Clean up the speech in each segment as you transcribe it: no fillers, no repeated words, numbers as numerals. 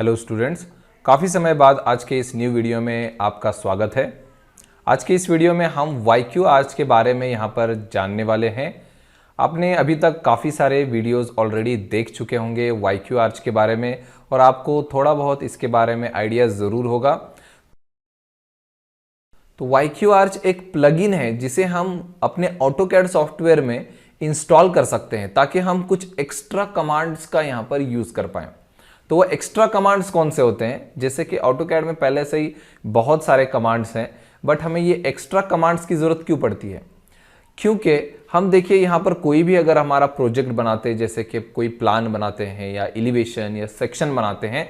Hello students, काफ़ी समय बाद आज के इस न्यू वीडियो में आपका स्वागत है। आज के इस वीडियो में हम YQ आर्च के बारे में यहाँ पर जानने वाले हैं। आपने अभी तक काफ़ी सारे वीडियोस ऑलरेडी देख चुके होंगे YQ आर्च के बारे में और आपको थोड़ा बहुत इसके बारे में आइडिया ज़रूर होगा। तो YQ आर्च एक प्लगइन है जिसे हम अपने ऑटोकैड सॉफ्टवेयर में इंस्टॉल कर सकते हैं ताकि हम कुछ एक्स्ट्रा कमांड्स का यहाँ पर यूज़ कर पाएँ। तो वो एक्स्ट्रा कमांड्स कौन से होते हैं? जैसे कि ऑटोकैड में पहले से ही बहुत सारे कमांड्स हैं, बट हमें ये एक्स्ट्रा कमांड्स की ज़रूरत क्यों पड़ती है? क्योंकि हम देखिए यहाँ पर कोई भी अगर हमारा प्रोजेक्ट बनाते हैं, जैसे कि कोई प्लान बनाते हैं या एलिवेशन या सेक्शन बनाते हैं,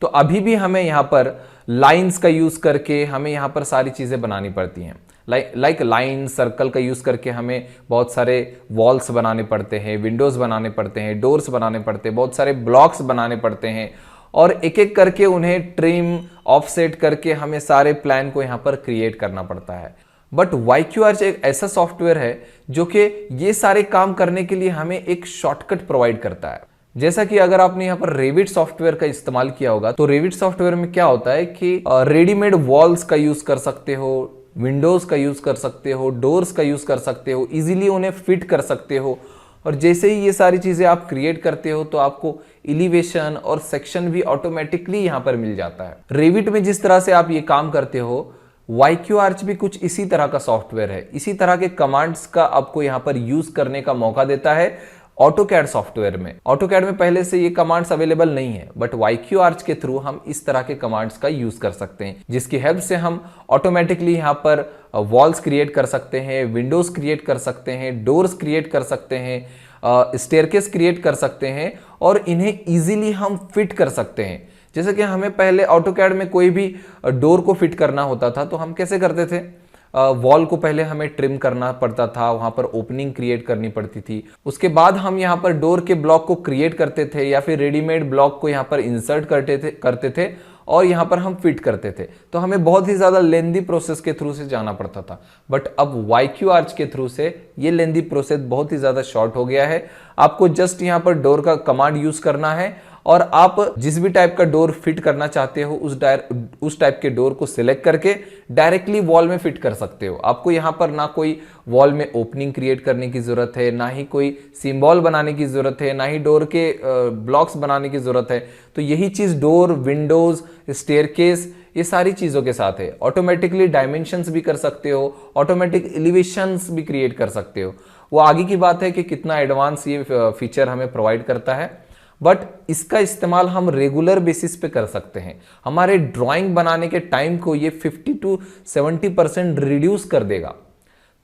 तो अभी भी हमें यहाँ पर लाइंस का यूज़ करके हमें यहाँ पर सारी चीज़ें बनानी पड़ती हैं। लाइक लाइन सर्कल का यूज़ करके हमें बहुत सारे वॉल्स बनाने पड़ते हैं, विंडोज़ बनाने पड़ते हैं, डोर्स बनाने पड़ते हैं, बहुत सारे ब्लॉक्स बनाने पड़ते हैं और एक एक करके उन्हें ट्रिम ऑफसेट करके हमें सारे प्लान को यहाँ पर क्रिएट करना पड़ता है। बट YQ आर्च एक ऐसा सॉफ्टवेयर है जो कि ये सारे काम करने के लिए हमें एक शॉर्टकट प्रोवाइड करता है। जैसा कि अगर आपने यहाँ पर रेविट सॉफ्टवेयर का इस्तेमाल किया होगा तो रेविट सॉफ्टवेयर में क्या होता है कि रेडीमेड वॉल्स का यूज कर सकते हो, विंडोज का यूज कर सकते हो, डोर्स का यूज कर सकते हो, इजीली उन्हें फिट कर सकते हो। और जैसे ही ये सारी चीजें आप क्रिएट करते हो तो आपको एलिवेशन और सेक्शन भी ऑटोमेटिकली यहाँ पर मिल जाता है। रेविट में जिस तरह से आप ये काम करते हो, YQ आर्च भी कुछ इसी तरह का सॉफ्टवेयर है, इसी तरह के कमांड्स का आपको यहाँ पर यूज करने का मौका देता है ऑटोकैड सॉफ्टवेयर में। ऑटोकैड में पहले से ये कमांड्स अवेलेबल नहीं है, बट YQ आर्च के थ्रू हम इस तरह के कमांड्स का यूज कर सकते हैं, जिसकी हेल्प से हम ऑटोमेटिकली यहाँ पर वॉल्स क्रिएट कर सकते हैं, विंडोज क्रिएट कर सकते हैं, डोर्स क्रिएट कर सकते हैं, स्टेयरकेस क्रिएट कर सकते हैं और इन्हें इजीली हम फिट कर सकते हैं। जैसे कि हमें पहले ऑटोकैड में कोई भी डोर को फिट करना होता था तो हम कैसे करते थे? वॉल को पहले हमें ट्रिम करना पड़ता था, वहां पर ओपनिंग क्रिएट करनी पड़ती थी, उसके बाद हम यहाँ पर डोर के ब्लॉक को क्रिएट करते थे या फिर रेडीमेड ब्लॉक को यहाँ पर इंसर्ट करते थे और यहाँ पर हम फिट करते थे। तो हमें बहुत ही ज़्यादा लेंदी प्रोसेस के थ्रू से जाना पड़ता था, बट अब YQ आर्च के थ्रू से ये लेंदी प्रोसेस बहुत ही ज़्यादा शॉर्ट हो गया है। आपको जस्ट यहाँ पर डोर का कमांड यूज करना है और आप जिस भी टाइप का डोर फिट करना चाहते हो उस टाइप के डोर को सिलेक्ट करके डायरेक्टली वॉल में फिट कर सकते हो। आपको यहाँ पर ना कोई वॉल में ओपनिंग क्रिएट करने की जरूरत है, ना ही कोई सिंबल बनाने की जरूरत है, ना ही डोर के ब्लॉक्स बनाने की जरूरत है। तो यही चीज डोर, विंडोज, स्टेयरकेस, ये सारी चीजों के साथ है। ऑटोमेटिकली डायमेंशंस भी कर सकते हो, ऑटोमेटिक एलिवेशंस भी क्रिएट कर सकते हो। वो आगे की बात है कि कितना एडवांस ये फीचर हमें प्रोवाइड करता है, बट इसका इस्तेमाल हम रेगुलर बेसिस पे कर सकते हैं। हमारे ड्राइंग बनाने के टाइम को ये 50 to 70% रिड्यूस कर देगा।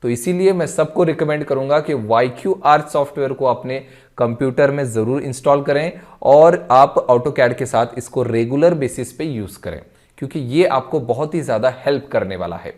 तो इसीलिए मैं सबको रिकमेंड करूंगा कि YQ आर्च सॉफ्टवेयर को अपने कंप्यूटर में जरूर इंस्टॉल करें और आप ऑटोकैड के साथ इसको रेगुलर बेसिस पे यूज करें, क्योंकि ये आपको बहुत ही ज्यादा हेल्प करने वाला है।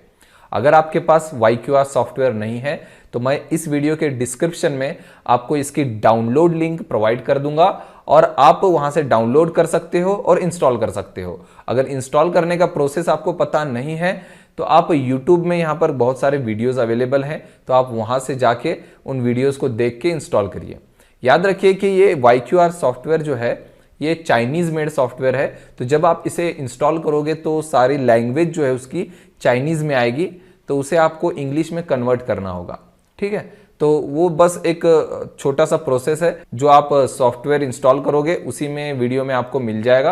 अगर आपके पास YQ आर्च सॉफ्टवेयर नहीं है तो मैं इस वीडियो के डिस्क्रिप्शन में आपको इसकी डाउनलोड लिंक प्रोवाइड कर दूंगा और आप वहां से डाउनलोड कर सकते हो और इंस्टॉल कर सकते हो। अगर इंस्टॉल करने का प्रोसेस आपको पता नहीं है तो आप YouTube में यहाँ पर बहुत सारे वीडियोस अवेलेबल हैं, तो आप वहां से जाके उन वीडियोस को देख के इंस्टॉल करिए। याद रखिए कि ये YQ आर्च सॉफ्टवेयर जो है ये चाइनीज मेड सॉफ्टवेयर है, तो जब आप इसे इंस्टॉल करोगे तो सारी लैंग्वेज जो है उसकी चाइनीज में आएगी, तो उसे आपको इंग्लिश में कन्वर्ट करना होगा। ठीक है, तो वो बस एक छोटा सा प्रोसेस है जो आप सॉफ्टवेयर इंस्टॉल करोगे उसी में वीडियो में आपको मिल जाएगा,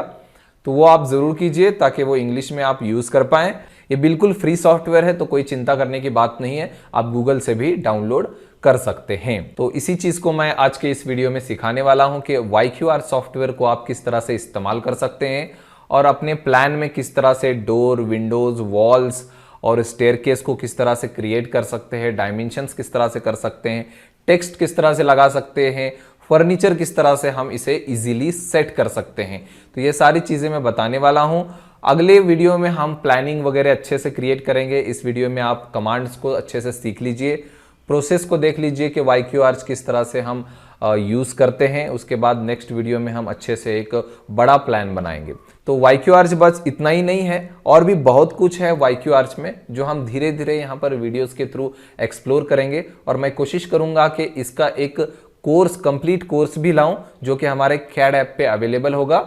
तो वो आप जरूर कीजिए ताकि वो इंग्लिश में आप यूज कर पाएं। ये बिल्कुल फ्री सॉफ्टवेयर है, तो कोई चिंता करने की बात नहीं है, आप गूगल से भी डाउनलोड कर सकते हैं। तो इसी चीज को मैं आज के इस वीडियो में सिखाने वाला हूं कि YQ आर्च सॉफ्टवेयर को आप किस तरह से इस्तेमाल कर सकते हैं और अपने प्लान में किस तरह से डोर, विंडोज, वॉल्स और स्टेयरकेस को किस तरह से क्रिएट कर सकते हैं, डायमेंशंस किस तरह से कर सकते हैं, टेक्स्ट किस तरह से लगा सकते हैं, फर्नीचर किस तरह से हम इसे इजीली सेट कर सकते हैं। तो ये सारी चीजें मैं बताने वाला हूं। अगले वीडियो में हम प्लानिंग वगैरह अच्छे से क्रिएट करेंगे। इस वीडियो में आप कमांड्स को अच्छे से सीख लीजिए, प्रोसेस को देख लीजिए कि YQ आर्च किस तरह से हम यूज करते हैं। उसके बाद नेक्स्ट वीडियो में हम अच्छे से एक बड़ा प्लान बनाएंगे। तो YQ आर्च बस इतना ही नहीं है, और भी बहुत कुछ है YQ आर्च में जो हम धीरे धीरे यहाँ पर वीडियोस के थ्रू एक्सप्लोर करेंगे, और मैं कोशिश करूंगा कि इसका एक कोर्स, कंप्लीट कोर्स भी लाऊं जो कि हमारे CAD ऐप पे अवेलेबल होगा।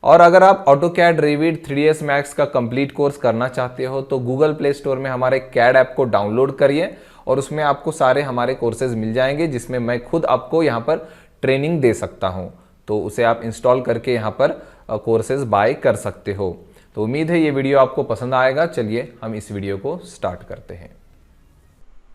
और अगर आप AutoCAD Revit 3ds Max का कंप्लीट कोर्स करना चाहते हो तो गूगल प्ले स्टोर में हमारे CAD ऐप को डाउनलोड करिए और उसमें आपको सारे हमारे कोर्सेज मिल जाएंगे, जिसमें मैं खुद आपको यहाँ पर ट्रेनिंग दे सकता हूँ। तो उसे आप इंस्टॉल करके यहाँ पर कोर्सेज बाय कर सकते हो। तो उम्मीद है ये वीडियो आपको पसंद आएगा। चलिए हम इस वीडियो को स्टार्ट करते हैं।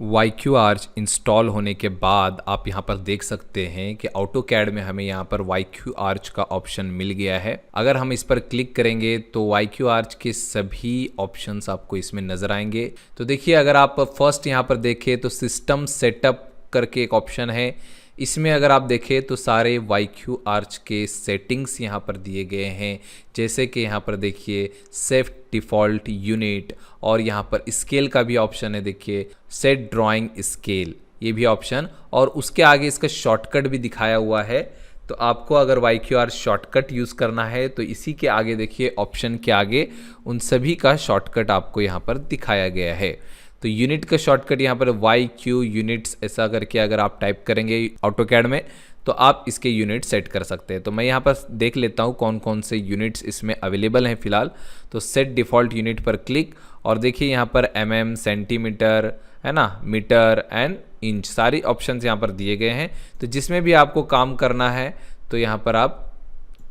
YQ आर्च इंस्टॉल होने के बाद आप यहाँ पर देख सकते हैं कि AutoCAD में हमें यहाँ पर YQ आर्च का ऑप्शन मिल गया है। अगर हम इस पर क्लिक करेंगे तो YQ आर्च के सभी ऑप्शंस आपको इसमें नज़र आएंगे। तो देखिए, अगर आप फर्स्ट यहाँ पर देखें तो सिस्टम सेटअप करके एक ऑप्शन है। इसमें अगर आप देखें तो सारे YQ आर्च के सेटिंग्स यहाँ पर दिए गए हैं, जैसे कि यहाँ पर देखिए सेट डिफ़ॉल्ट यूनिट, और यहाँ पर स्केल का भी ऑप्शन है। देखिए सेट ड्राइंग स्केल, ये भी ऑप्शन, और उसके आगे इसका शॉर्टकट भी दिखाया हुआ है। तो आपको अगर YQ आर्च शॉर्टकट यूज़ करना है तो इसी के आगे देखिए ऑप्शन के आगे उन सभी का शॉर्टकट आपको यहाँ पर दिखाया गया है। तो यूनिट का शॉर्टकट यहाँ पर YQ यूनिट्स ऐसा करके अगर आप टाइप करेंगे AutoCAD में तो आप इसके यूनिट सेट कर सकते हैं। तो मैं यहाँ पर देख लेता हूँ कौन कौन से यूनिट्स इसमें अवेलेबल हैं फ़िलहाल। तो सेट डिफ़ॉल्ट यूनिट पर क्लिक, और देखिए यहाँ पर mm, सेंटीमीटर, है ना, मीटर एंड इंच, सारी ऑप्शंस यहाँ पर दिए गए हैं। तो जिसमें भी आपको काम करना है तो यहाँ पर आप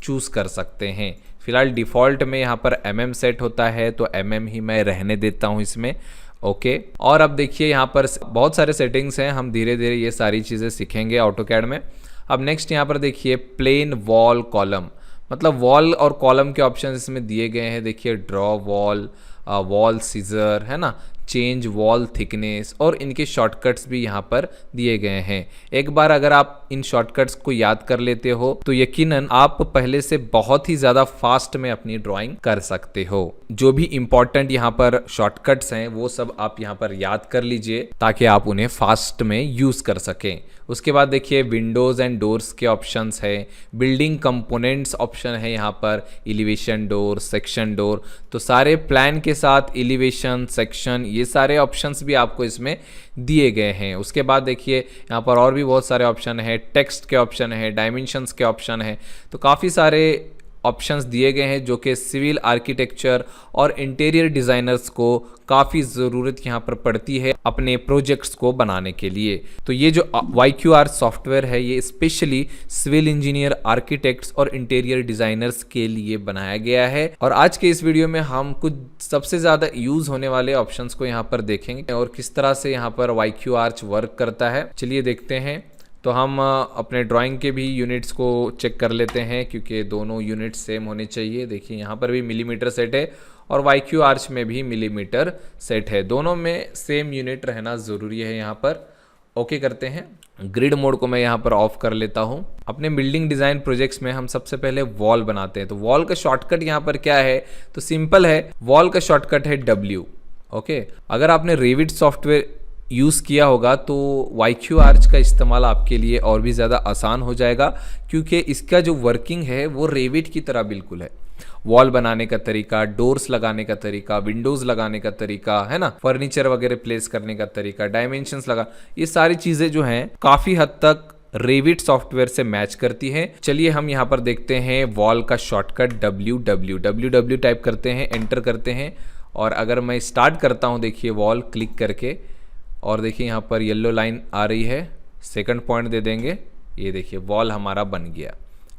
चूज़ कर सकते हैं। फ़िलहाल डिफ़ॉल्ट में यहाँ पर mm सेट होता है तो mm ही मैं रहने देता हूँ इसमें। ओके और अब देखिए यहाँ पर बहुत सारे सेटिंग्स हैं, हम धीरे धीरे ये सारी चीज़ें सीखेंगे AutoCAD में। अब नेक्स्ट यहाँ पर देखिए प्लेन वॉल कॉलम, मतलब वॉल और कॉलम के ऑप्शन इसमें दिए गए हैं। देखिए ड्रॉ वॉल, वॉल सीजर, है ना, चेंज वॉल थिकनेस, और इनके शॉर्टकट्स भी यहाँ पर दिए गए हैं। एक बार अगर आप इन शॉर्टकट्स को याद कर लेते हो तो यकीनन आप पहले से बहुत ही ज़्यादा फास्ट में अपनी ड्राइंग कर सकते हो। जो भी इंपॉर्टेंट यहाँ पर शॉर्टकट्स हैं वो सब आप यहाँ पर याद कर लीजिए ताकि आप उन्हें फास्ट में यूज़ कर सकें। उसके बाद देखिए विंडोज़ एंड डोर्स के ऑप्शंस है, बिल्डिंग कंपोनेंट्स ऑप्शन है यहाँ पर, एलिवेशन डोर, सेक्शन डोर, तो सारे प्लान के साथ एलिवेशन, सेक्शन, ये सारे ऑप्शंस भी आपको इसमें दिए गए हैं। उसके बाद देखिए यहाँ पर और भी बहुत सारे ऑप्शन है, टेक्स्ट के ऑप्शन है, डायमेंशंस के ऑप्शन है, तो काफ़ी सारे ऑप्शंस दिए गए हैं जो कि सिविल आर्किटेक्चर और इंटीरियर डिज़ाइनर्स को काफ़ी ज़रूरत यहाँ पर पड़ती है अपने प्रोजेक्ट्स को बनाने के लिए। तो ये जो YQ आर्च सॉफ्टवेयर है ये स्पेशली सिविल इंजीनियर, आर्किटेक्ट्स और इंटीरियर डिज़ाइनर्स के लिए बनाया गया है। और आज के इस वीडियो में हम कुछ सबसे ज़्यादा यूज़ होने वाले ऑप्शंस को यहाँ पर देखेंगे और किस तरह से यहाँ पर YQ आर्च वर्क करता है। चलिए देखते हैं। तो हम अपने ड्राइंग के भी यूनिट्स को चेक कर लेते हैं क्योंकि दोनों यूनिट्स सेम होने चाहिए। देखिए यहाँ पर भी मिलीमीटर सेट है और YQ आर्च में भी मिलीमीटर सेट है, दोनों में सेम यूनिट रहना ज़रूरी है। यहाँ पर ओके करते हैं। ग्रिड मोड को मैं यहाँ पर ऑफ कर लेता हूँ। अपने बिल्डिंग डिज़ाइन प्रोजेक्ट्स में हम सबसे पहले वॉल बनाते हैं। तो वॉल का शॉर्टकट यहाँ पर क्या है, तो सिंपल है, वॉल का शॉर्टकट है W। ओके, अगर आपने रेविट सॉफ्टवेयर यूज़ किया होगा तो YQ आर्च का इस्तेमाल आपके लिए और भी ज़्यादा आसान हो जाएगा क्योंकि इसका जो वर्किंग है वो रेविट की तरह बिल्कुल है। वॉल बनाने का तरीका, डोर्स लगाने का तरीका, विंडोज़ लगाने का तरीका, है ना, फर्नीचर वगैरह प्लेस करने का तरीका, डायमेंशंस लगा, ये सारी चीज़ें जो हैं काफ़ी हद तक रेविट सॉफ्टवेयर से मैच करती हैं। चलिए हम यहाँ पर देखते हैं वॉल का शॉर्टकट WW टाइप करते हैं, एंटर करते हैं, और अगर मैं स्टार्ट करता हूँ देखिए वॉल क्लिक करके, और देखिए यहाँ पर येलो लाइन आ रही है, सेकंड पॉइंट दे देंगे, ये देखिए वॉल हमारा बन गया।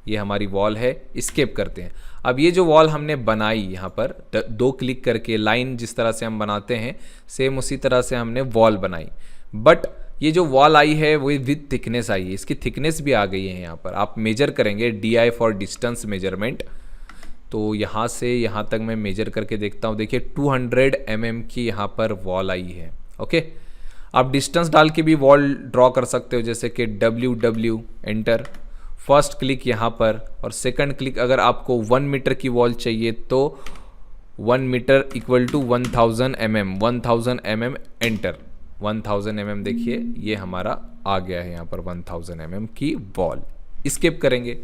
ये हमारी वॉल है, स्केप करते हैं। अब ये जो वॉल हमने बनाई यहाँ पर 2 क्लिक करके, लाइन जिस तरह से हम बनाते हैं सेम उसी तरह से हमने वॉल बनाई, बट ये जो वॉल आई है वो विद थिकनेस आई है, इसकी थिकनेस भी आ गई है। यहाँ पर आप मेजर करेंगे, DI फॉर डिस्टेंस मेजरमेंट, तो यहाँ से यहाँ तक मैं मेजर करके देखता हूँ। देखिए 200 mm की यहाँ पर वॉल आई है। ओके, आप डिस्टेंस डाल के भी वॉल ड्रॉ कर सकते हो, जैसे कि WW एंटर, फर्स्ट क्लिक यहाँ पर, और सेकंड क्लिक अगर आपको 1 मीटर की वॉल चाहिए तो 1 metre equal to 1000 mm enter, 1000 mm देखिए ये हमारा आ गया है यहाँ पर 1000 mm की वॉल। स्किप करेंगे।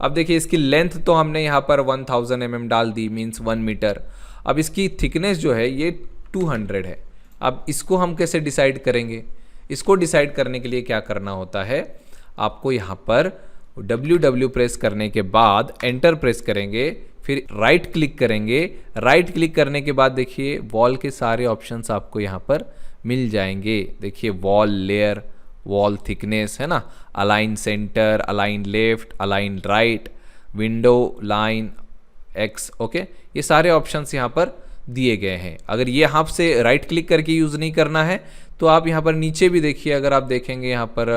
अब देखिए इसकी लेंथ तो हमने यहाँ पर 1000 mm डाल दी, मीन्स 1 मीटर। अब इसकी थिकनेस जो है ये 200 है। अब इसको हम कैसे डिसाइड करेंगे, इसको डिसाइड करने के लिए क्या करना होता है, आपको यहाँ पर WW प्रेस करने के बाद एंटर प्रेस करेंगे, फिर राइट क्लिक करेंगे। राइट क्लिक करने के बाद देखिए वॉल के सारे ऑप्शंस आपको यहाँ पर मिल जाएंगे। देखिए वॉल लेयर, वॉल थिकनेस, है ना, align centre, align left, align right, window line x, okay, ये सारे ऑप्शंस यहाँ पर दिए गए हैं। अगर ये आपसे राइट क्लिक करके यूज़ नहीं करना है तो आप यहाँ पर नीचे भी देखिए, अगर आप देखेंगे यहाँ पर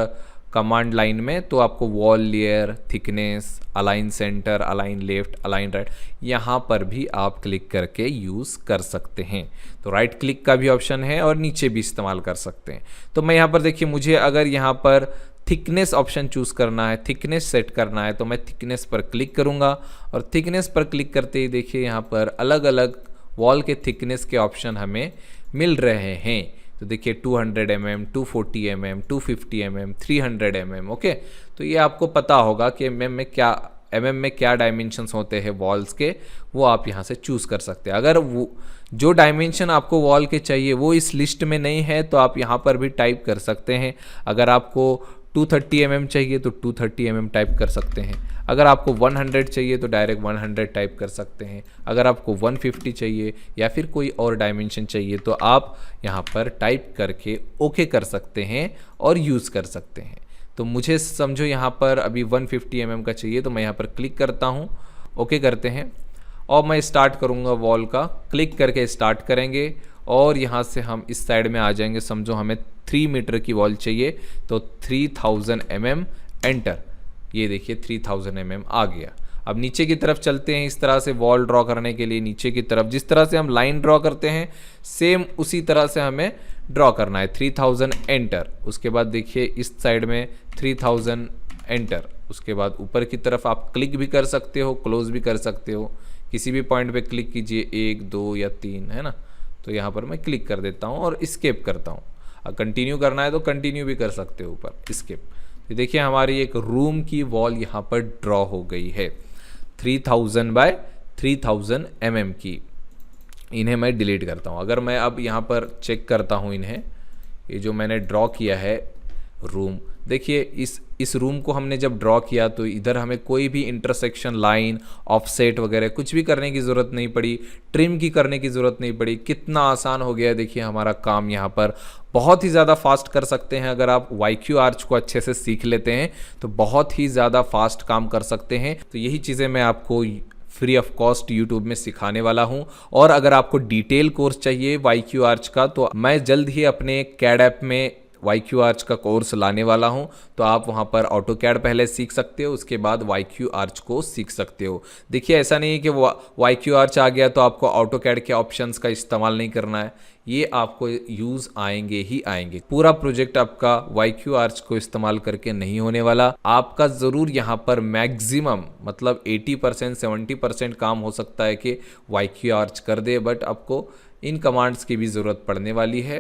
कमांड लाइन में, तो आपको wall layer, thickness, align centre, align left, align right, यहाँ पर भी आप क्लिक करके यूज़ कर सकते हैं। तो राइट क्लिक का भी ऑप्शन है और नीचे भी इस्तेमाल कर सकते हैं। तो मैं यहाँ पर देखिए, मुझे अगर यहाँ पर थिकनेस ऑप्शन चूज़ करना है, थिकनेस सेट करना है, तो मैं थिकनेस पर क्लिक करूँगा और थिकनेस पर क्लिक करते ही देखिए यहाँ पर अलग अलग वॉल के थिकनेस के ऑप्शन हमें मिल रहे हैं। तो देखिए 200 mm, 240 mm, 250 mm, 300 mm, okay. तो ये आपको पता होगा कि mm में क्या डायमेंशंस होते हैं वॉल्स के, वो आप यहाँ से चूज़ कर सकते हैं। अगर वो जो डायमेंशन आपको वॉल के चाहिए वो इस लिस्ट में नहीं है तो आप यहाँ पर भी टाइप कर सकते हैं। अगर आपको 230 mm चाहिए तो 230 mm टाइप कर सकते हैं। अगर आपको 100 चाहिए तो डायरेक्ट 100 टाइप कर सकते हैं। अगर आपको 150 चाहिए या फिर कोई और डायमेंशन चाहिए तो आप यहाँ पर टाइप करके ओके कर सकते हैं और यूज़ कर सकते हैं। तो मुझे समझो यहाँ पर अभी 150 mm का चाहिए, तो मैं यहाँ पर क्लिक करता हूँ, ओके करते हैं और मैं स्टार्ट करूँगा वॉल का। क्लिक करके स्टार्ट करेंगे और यहाँ से हम इस साइड में आ जाएंगे। समझो हमें 3 मीटर की वॉल चाहिए तो 3000 mm एंटर। ये देखिए 3000 mm आ गया। अब नीचे की तरफ चलते हैं। इस तरह से वॉल ड्रॉ करने के लिए नीचे की तरफ जिस तरह से हम लाइन ड्रॉ करते हैं सेम उसी तरह से हमें ड्रॉ करना है। 3000 एंटर। उसके बाद देखिए इस साइड में 3000 एंटर। उसके बाद ऊपर की तरफ आप क्लिक भी कर सकते हो, क्लोज भी कर सकते हो। किसी भी पॉइंट पे क्लिक कीजिए, 1 2 या 3, है ना। तो यहाँ पर मैं क्लिक कर देता हूँ और स्केप करता हूँ। अब कंटिन्यू करना है तो कंटिन्यू भी कर सकते हो ऊपर स्केप। तो देखिए हमारी एक रूम की वॉल यहाँ पर ड्रॉ हो गई है 3000 बाय 3000 mm की। इन्हें मैं डिलीट करता हूँ। अगर मैं अब यहाँ पर चेक करता हूँ इन्हें, ये जो मैंने ड्रॉ किया है रूम, देखिए इस रूम को हमने जब ड्रॉ किया तो इधर हमें कोई भी इंटरसेक्शन लाइन, ऑफसेट वगैरह कुछ भी करने की ज़रूरत नहीं पड़ी, ट्रिम की करने की ज़रूरत नहीं पड़ी। कितना आसान हो गया देखिए हमारा काम। यहाँ पर बहुत ही ज़्यादा फास्ट कर सकते हैं। अगर आप YQ आर्च को अच्छे से सीख लेते हैं तो बहुत ही ज़्यादा फास्ट काम कर सकते हैं। तो यही चीज़ें मैं आपको फ्री ऑफ कॉस्ट यूट्यूब में सिखाने वाला हूं। और अगर आपको डिटेल कोर्स चाहिए YQ आर्च का तो मैं जल्द ही अपने कैड ऐप में YQ आर्च का कोर्स लाने वाला हूं। तो आप वहां पर ऑटोकैड पहले सीख सकते हो, उसके बाद YQ आर्च को सीख सकते हो। देखिए ऐसा नहीं है कि YQ आर्च आ गया तो आपको ऑटोकैड के ऑप्शंस का इस्तेमाल नहीं करना है, ये आपको यूज़ आएंगे ही आएंगे। पूरा प्रोजेक्ट आपका YQ आर्च को इस्तेमाल करके नहीं होने वाला। आपका ज़रूर यहाँ पर मैक्सिमम मतलब 80% 70% काम हो सकता है कि YQ आर्च कर दे, बट आपको इन कमांड्स की भी ज़रूरत पड़ने वाली है।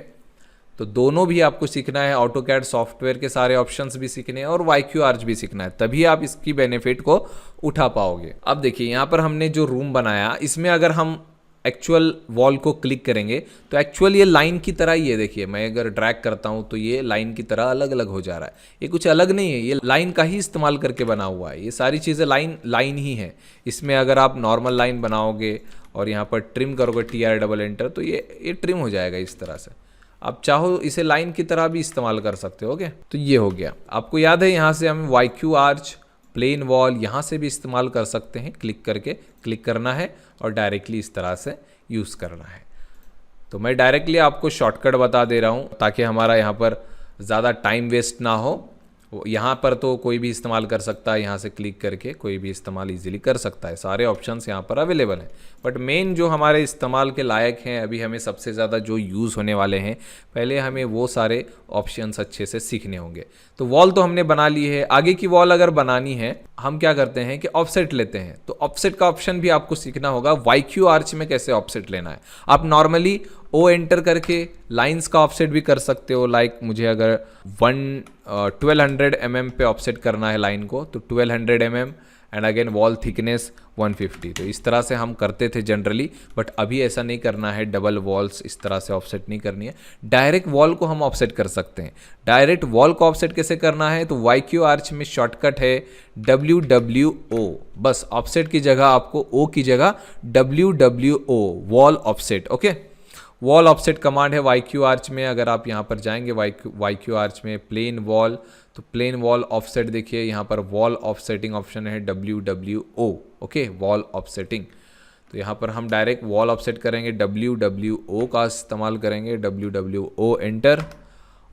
तो दोनों भी आपको सीखना है, ऑटोकैड सॉफ्टवेयर के सारे ऑप्शंस भी सीखने हैं और YQ आर्च भी सीखना है, तभी आप इसकी बेनिफिट को उठा पाओगे। अब देखिए यहाँ पर हमने जो रूम बनाया इसमें अगर हम एक्चुअल वॉल को क्लिक करेंगे तो एक्चुअल ये लाइन की तरह ही है। देखिए मैं अगर ड्रैग करता हूँ तो ये लाइन की तरह अलग अलग हो जा रहा है। ये कुछ अलग नहीं है, ये लाइन का ही इस्तेमाल करके बना हुआ है। ये सारी चीज़ें लाइन ही है। इसमें अगर आप नॉर्मल लाइन बनाओगे और यहाँ पर ट्रिम करोगे TR डबल एंटर तो ये ट्रिम हो जाएगा इस तरह से। आप चाहो इसे लाइन की तरह भी इस्तेमाल कर सकते हो। ओके, तो ये हो गया। आपको याद है यहाँ से हम YQ आर्च, प्लेन वॉल यहाँ से भी इस्तेमाल कर सकते हैं। क्लिक करके क्लिक करना है और डायरेक्टली इस तरह से यूज़ करना है। तो मैं डायरेक्टली आपको शॉर्टकट बता दे रहा हूँ ताकि हमारा यहाँ पर ज़्यादा टाइम वेस्ट ना हो। यहाँ पर तो कोई भी इस्तेमाल कर सकता है, यहाँ से क्लिक करके कोई भी इस्तेमाल इजीली कर सकता है। सारे ऑप्शंस यहाँ पर अवेलेबल हैं, बट मेन जो हमारे इस्तेमाल के लायक हैं, अभी हमें सबसे ज़्यादा जो यूज़ होने वाले हैं, पहले हमें वो सारे ऑप्शंस अच्छे से सीखने होंगे। तो वॉल तो हमने बना ली है। आगे की वॉल अगर बनानी है हम क्या करते हैं कि ऑफसेट लेते हैं। तो ऑफसेट का ऑप्शन भी आपको सीखना होगा। YQ आर्च में कैसे ऑफसेट लेना है। आप नॉर्मली O एंटर करके लाइंस का ऑफसेट भी कर सकते हो। लाइक मुझे अगर 1200 mm पे ऑफसेट करना है लाइन को तो 1200 mm and again wall thickness 150। तो इस तरह से हम करते थे जनरली, बट अभी ऐसा नहीं करना है, डबल वॉल्स इस तरह से ऑफसेट नहीं करनी है, डायरेक्ट वॉल को हम ऑफसेट कर सकते हैं। डायरेक्ट वॉल को ऑफसेट कैसे करना है, तो YQ आर्च में शॉर्टकट है WWO, बस ऑफसेट की जगह आपको O की जगह WWO wall offset. Okay, wall offset command है YQ आर्च में। अगर आप यहाँ पर जाएंगे YQ आर्च में प्लेन वॉल, तो प्लेन वॉल ऑफसेट देखिए यहाँ पर वॉल ऑफसेटिंग ऑप्शन है WWO। ओके, वॉल ऑफसेटिंग, तो यहाँ पर हम डायरेक्ट वॉल ऑफसेट करेंगे, WWO का इस्तेमाल करेंगे, WWO एंटर।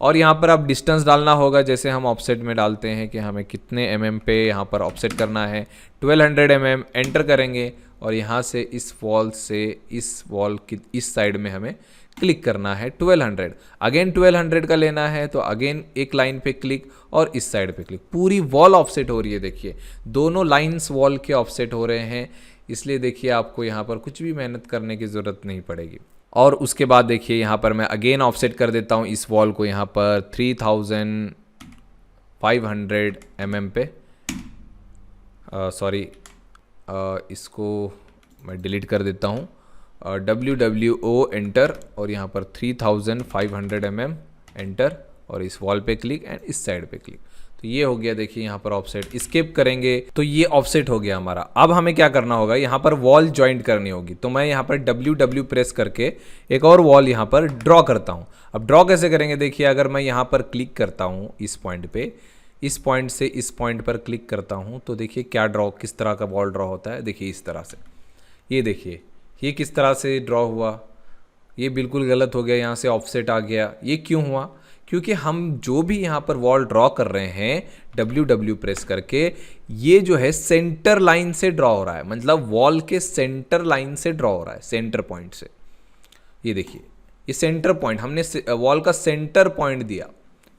और यहाँ पर आप डिस्टेंस डालना होगा, जैसे हम ऑफसेट में डालते हैं कि हमें कितने mm पे यहाँ पर ऑफसेट करना है, 1200 mm एंटर करेंगे। और यहाँ से इस वॉल से इस वॉल की इस साइड में हमें क्लिक करना है 1200, अगेन 1200 का लेना है, तो अगेन एक लाइन पे क्लिक और इस साइड पे क्लिक, पूरी वॉल ऑफसेट हो रही है। देखिए दोनों लाइंस वॉल के ऑफसेट हो रहे हैं, इसलिए देखिए आपको यहाँ पर कुछ भी मेहनत करने की ज़रूरत नहीं पड़ेगी। और उसके बाद देखिए यहाँ पर मैं अगेन ऑफसेट कर देता हूँ इस वॉल को यहाँ पर 3500 mm पे, सॉरी इसको मैं डिलीट कर देता हूँ, WWO एंटर और यहाँ पर 3500 mm एंटर और इस वॉल पे क्लिक एंड इस साइड पे क्लिक। तो ये हो गया, देखिए यहाँ पर ऑफसेट, स्किप करेंगे तो ये ऑफसेट हो गया हमारा। अब हमें क्या करना होगा, यहाँ पर वॉल ज्वाइंट करनी होगी, तो मैं यहाँ पर WW प्रेस करके एक और वॉल यहाँ पर ड्रॉ करता हूँ। अब ड्रॉ कैसे करेंगे, देखिए अगर मैं यहाँ पर क्लिक करता हूँ इस पॉइंट पे, इस पॉइंट से इस पॉइंट पर क्लिक करता हूँ, तो देखिए क्या ड्रॉ, किस तरह का वॉल ड्रॉ होता है। देखिए इस तरह से, ये देखिए ये किस तरह से ड्रॉ हुआ, ये बिल्कुल गलत हो गया, यहाँ से ऑफसेट आ गया। ये क्यों हुआ, क्योंकि हम जो भी यहाँ पर वॉल ड्रॉ कर रहे हैं WW प्रेस करके, ये जो है सेंटर लाइन से ड्रॉ हो रहा है, मतलब वॉल के सेंटर लाइन से ड्रॉ हो रहा है, सेंटर पॉइंट से। ये देखिए ये सेंटर पॉइंट, हमने वॉल का सेंटर पॉइंट दिया,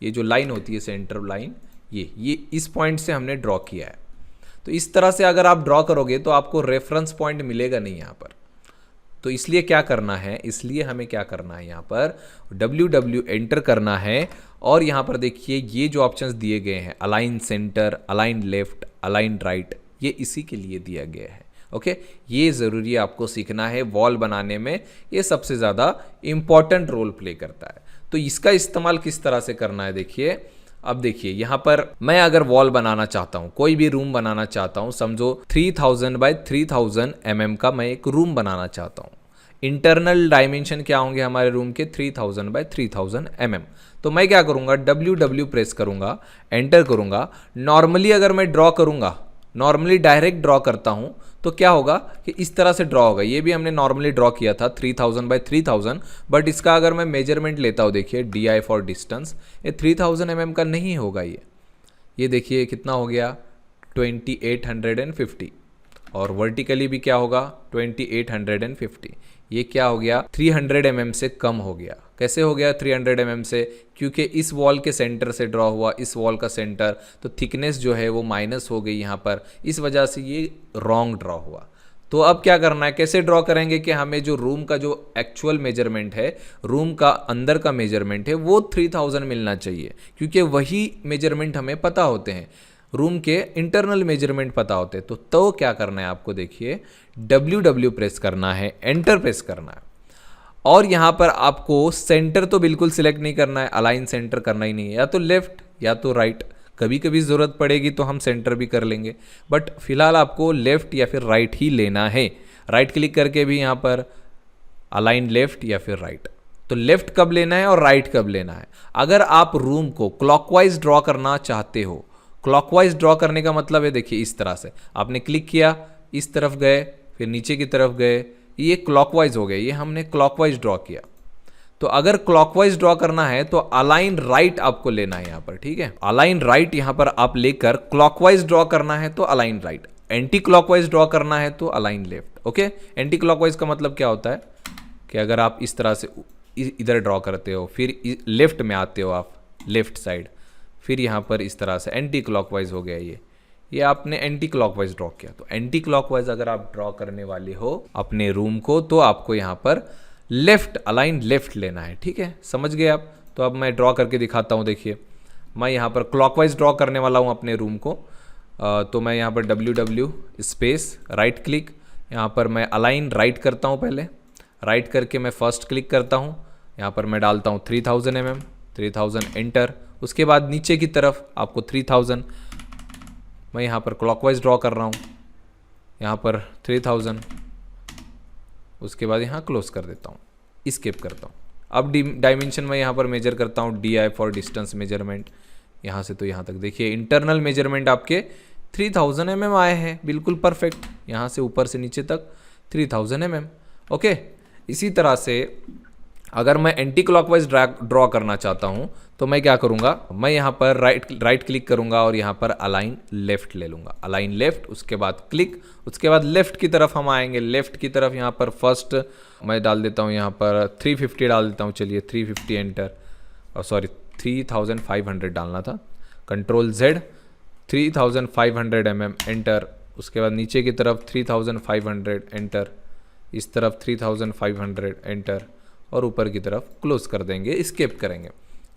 ये जो लाइन होती है सेंटर लाइन, ये इस पॉइंट से हमने ड्रॉ किया है। तो इस तरह से अगर आप ड्रॉ करोगे तो आपको रेफरेंस पॉइंट मिलेगा नहीं यहाँ पर। तो इसलिए क्या करना है, इसलिए हमें क्या करना है, यहाँ पर WW एंटर करना है। और यहाँ पर देखिए ये जो ऑप्शंस दिए गए हैं, align centre, align left, align right, ये इसी के लिए दिया गया है। ओके, ये ज़रूरी आपको सीखना है, वॉल बनाने में ये सबसे ज़्यादा इम्पॉर्टेंट रोल प्ले करता है। तो इसका इस्तेमाल किस तरह से करना है, देखिए अब देखिए यहाँ पर मैं अगर वॉल बनाना चाहता हूँ, कोई भी रूम बनाना चाहता हूँ, समझो 3000 बाय 3000 mm का मैं एक रूम बनाना चाहता हूँ। इंटरनल डायमेंशन क्या होंगे हमारे रूम के, 3000 बाय 3000 mm। तो मैं क्या करूँगा, WW प्रेस करूँगा, एंटर करूँगा। नॉर्मली अगर मैं ड्रॉ करूँगा, नॉर्मली डायरेक्ट ड्रॉ करता हूँ, तो क्या होगा कि इस तरह से ड्रॉ होगा। ये भी हमने नॉर्मली ड्रॉ किया था 3000 बाय 3000, बट इसका अगर मैं मेजरमेंट लेता हूँ, देखिए DI फॉर डिस्टेंस, ये 3000 mm का नहीं होगा। ये देखिए कितना हो गया, 2850। और वर्टिकली भी क्या होगा, 2850। ये क्या हो गया, 300 mm से कम हो गया। कैसे हो गया 300 mm से, क्योंकि इस वॉल के सेंटर से ड्रॉ हुआ, इस वॉल का सेंटर, तो थिकनेस जो है वो माइनस हो गई यहाँ पर, इस वजह से ये रॉन्ग ड्रॉ हुआ। तो अब क्या करना है, कैसे ड्रॉ करेंगे कि हमें जो रूम का जो एक्चुअल मेजरमेंट है, रूम का अंदर का मेजरमेंट है, वो 3000 मिलना चाहिए, क्योंकि वही मेजरमेंट हमें पता होते हैं, रूम के इंटरनल मेजरमेंट पता होते हैं। तो क्या करना है आपको, देखिए WW प्रेस करना है, एंटर प्रेस करना है। और यहाँ पर आपको सेंटर तो बिल्कुल सिलेक्ट नहीं करना है, अलाइन सेंटर करना ही नहीं है, या तो लेफ्ट या तो राइट। कभी कभी ज़रूरत पड़ेगी तो हम सेंटर भी कर लेंगे, बट फिलहाल आपको लेफ्ट या फिर राइट ही लेना है। राइट क्लिक करके भी यहाँ पर अलाइन लेफ्ट या फिर राइट, तो लेफ्ट कब लेना है और राइट कब लेना है। अगर आप रूम को क्लॉकवाइज ड्रॉ करना चाहते हो, क्लॉकवाइज ड्रॉ करने का मतलब है, देखिए इस तरह से आपने क्लिक किया, इस तरफ गए, फिर नीचे की तरफ गए, ये क्लॉकवाइज हो गया, ये हमने क्लॉकवाइज ड्रॉ किया। तो अगर क्लॉकवाइज ड्रॉ करना है तो अलाइन राइट आपको लेना है यहाँ पर, ठीक है। अलाइन राइट यहाँ पर आप लेकर क्लॉकवाइज ड्रॉ करना है तो align right, anti clockwise draw करना है तो align left. Okay, anti clockwise का मतलब क्या होता है कि अगर आप इस तरह से इधर ड्रॉ करते हो, फिर लेफ्ट में आते हो आप, लेफ्ट साइड, फिर यहाँ पर इस तरह से एंटी क्लॉकवाइज हो गया। ये आपने एंटी क्लॉकवाइज ड्रॉ किया। तो एंटी क्लॉकवाइज अगर आप ड्रॉ करने वाले हो अपने रूम को, तो आपको यहाँ पर लेफ्ट, अलाइन लेफ्ट लेना है, ठीक है, समझ गए आप। तो अब मैं ड्रॉ करके दिखाता हूँ, देखिए मैं यहाँ पर क्लॉकवाइज ड्रॉ करने वाला हूँ अपने रूम को। तो मैं यहाँ पर ww स्पेस राइट क्लिक, यहाँ पर मैं अलाइन राइट करता हूँ। पहले राइट करके मैं फर्स्ट क्लिक करता हूँ, यहाँ पर मैं डालता हूँ 3000 mm, 3000 एंटर। उसके बाद नीचे की तरफ आपको 3000, मैं यहाँ पर क्लॉकवाइज ड्रॉ कर रहा हूँ, यहाँ पर 3000, उसके बाद यहाँ क्लोज कर देता हूँ, स्किप करता हूँ। अब डायमेंशन में यहाँ पर मेजर करता हूँ DI फॉर डिस्टेंस मेजरमेंट, यहाँ से तो यहाँ तक देखिए इंटरनल मेजरमेंट आपके 3000 mm आए हैं, बिल्कुल परफेक्ट। यहाँ से ऊपर से नीचे तक 3000 mm। ओके, इसी तरह से अगर मैं एंटी क्लॉकवाइज ड्रॉ करना चाहता हूँ तो मैं क्या करूँगा, मैं यहाँ पर राइट क्लिक करूँगा और यहाँ पर अलाइन लेफ्ट ले लूँगा, अलाइन लेफ्ट, उसके बाद क्लिक, उसके बाद लेफ्ट की तरफ हम आएंगे। लेफ्ट की तरफ यहाँ पर फर्स्ट मैं डाल देता हूँ, यहाँ पर 350 डाल देता हूँ। चलिए 350 एंटर, और सॉरी 3500 डालना था, कंट्रोल Z, 3500 mm एंटर। उसके बाद नीचे की तरफ 3500 एंटर, इस तरफ 3500 एंटर, और ऊपर की तरफ क्लोज कर देंगे, स्केप करेंगे।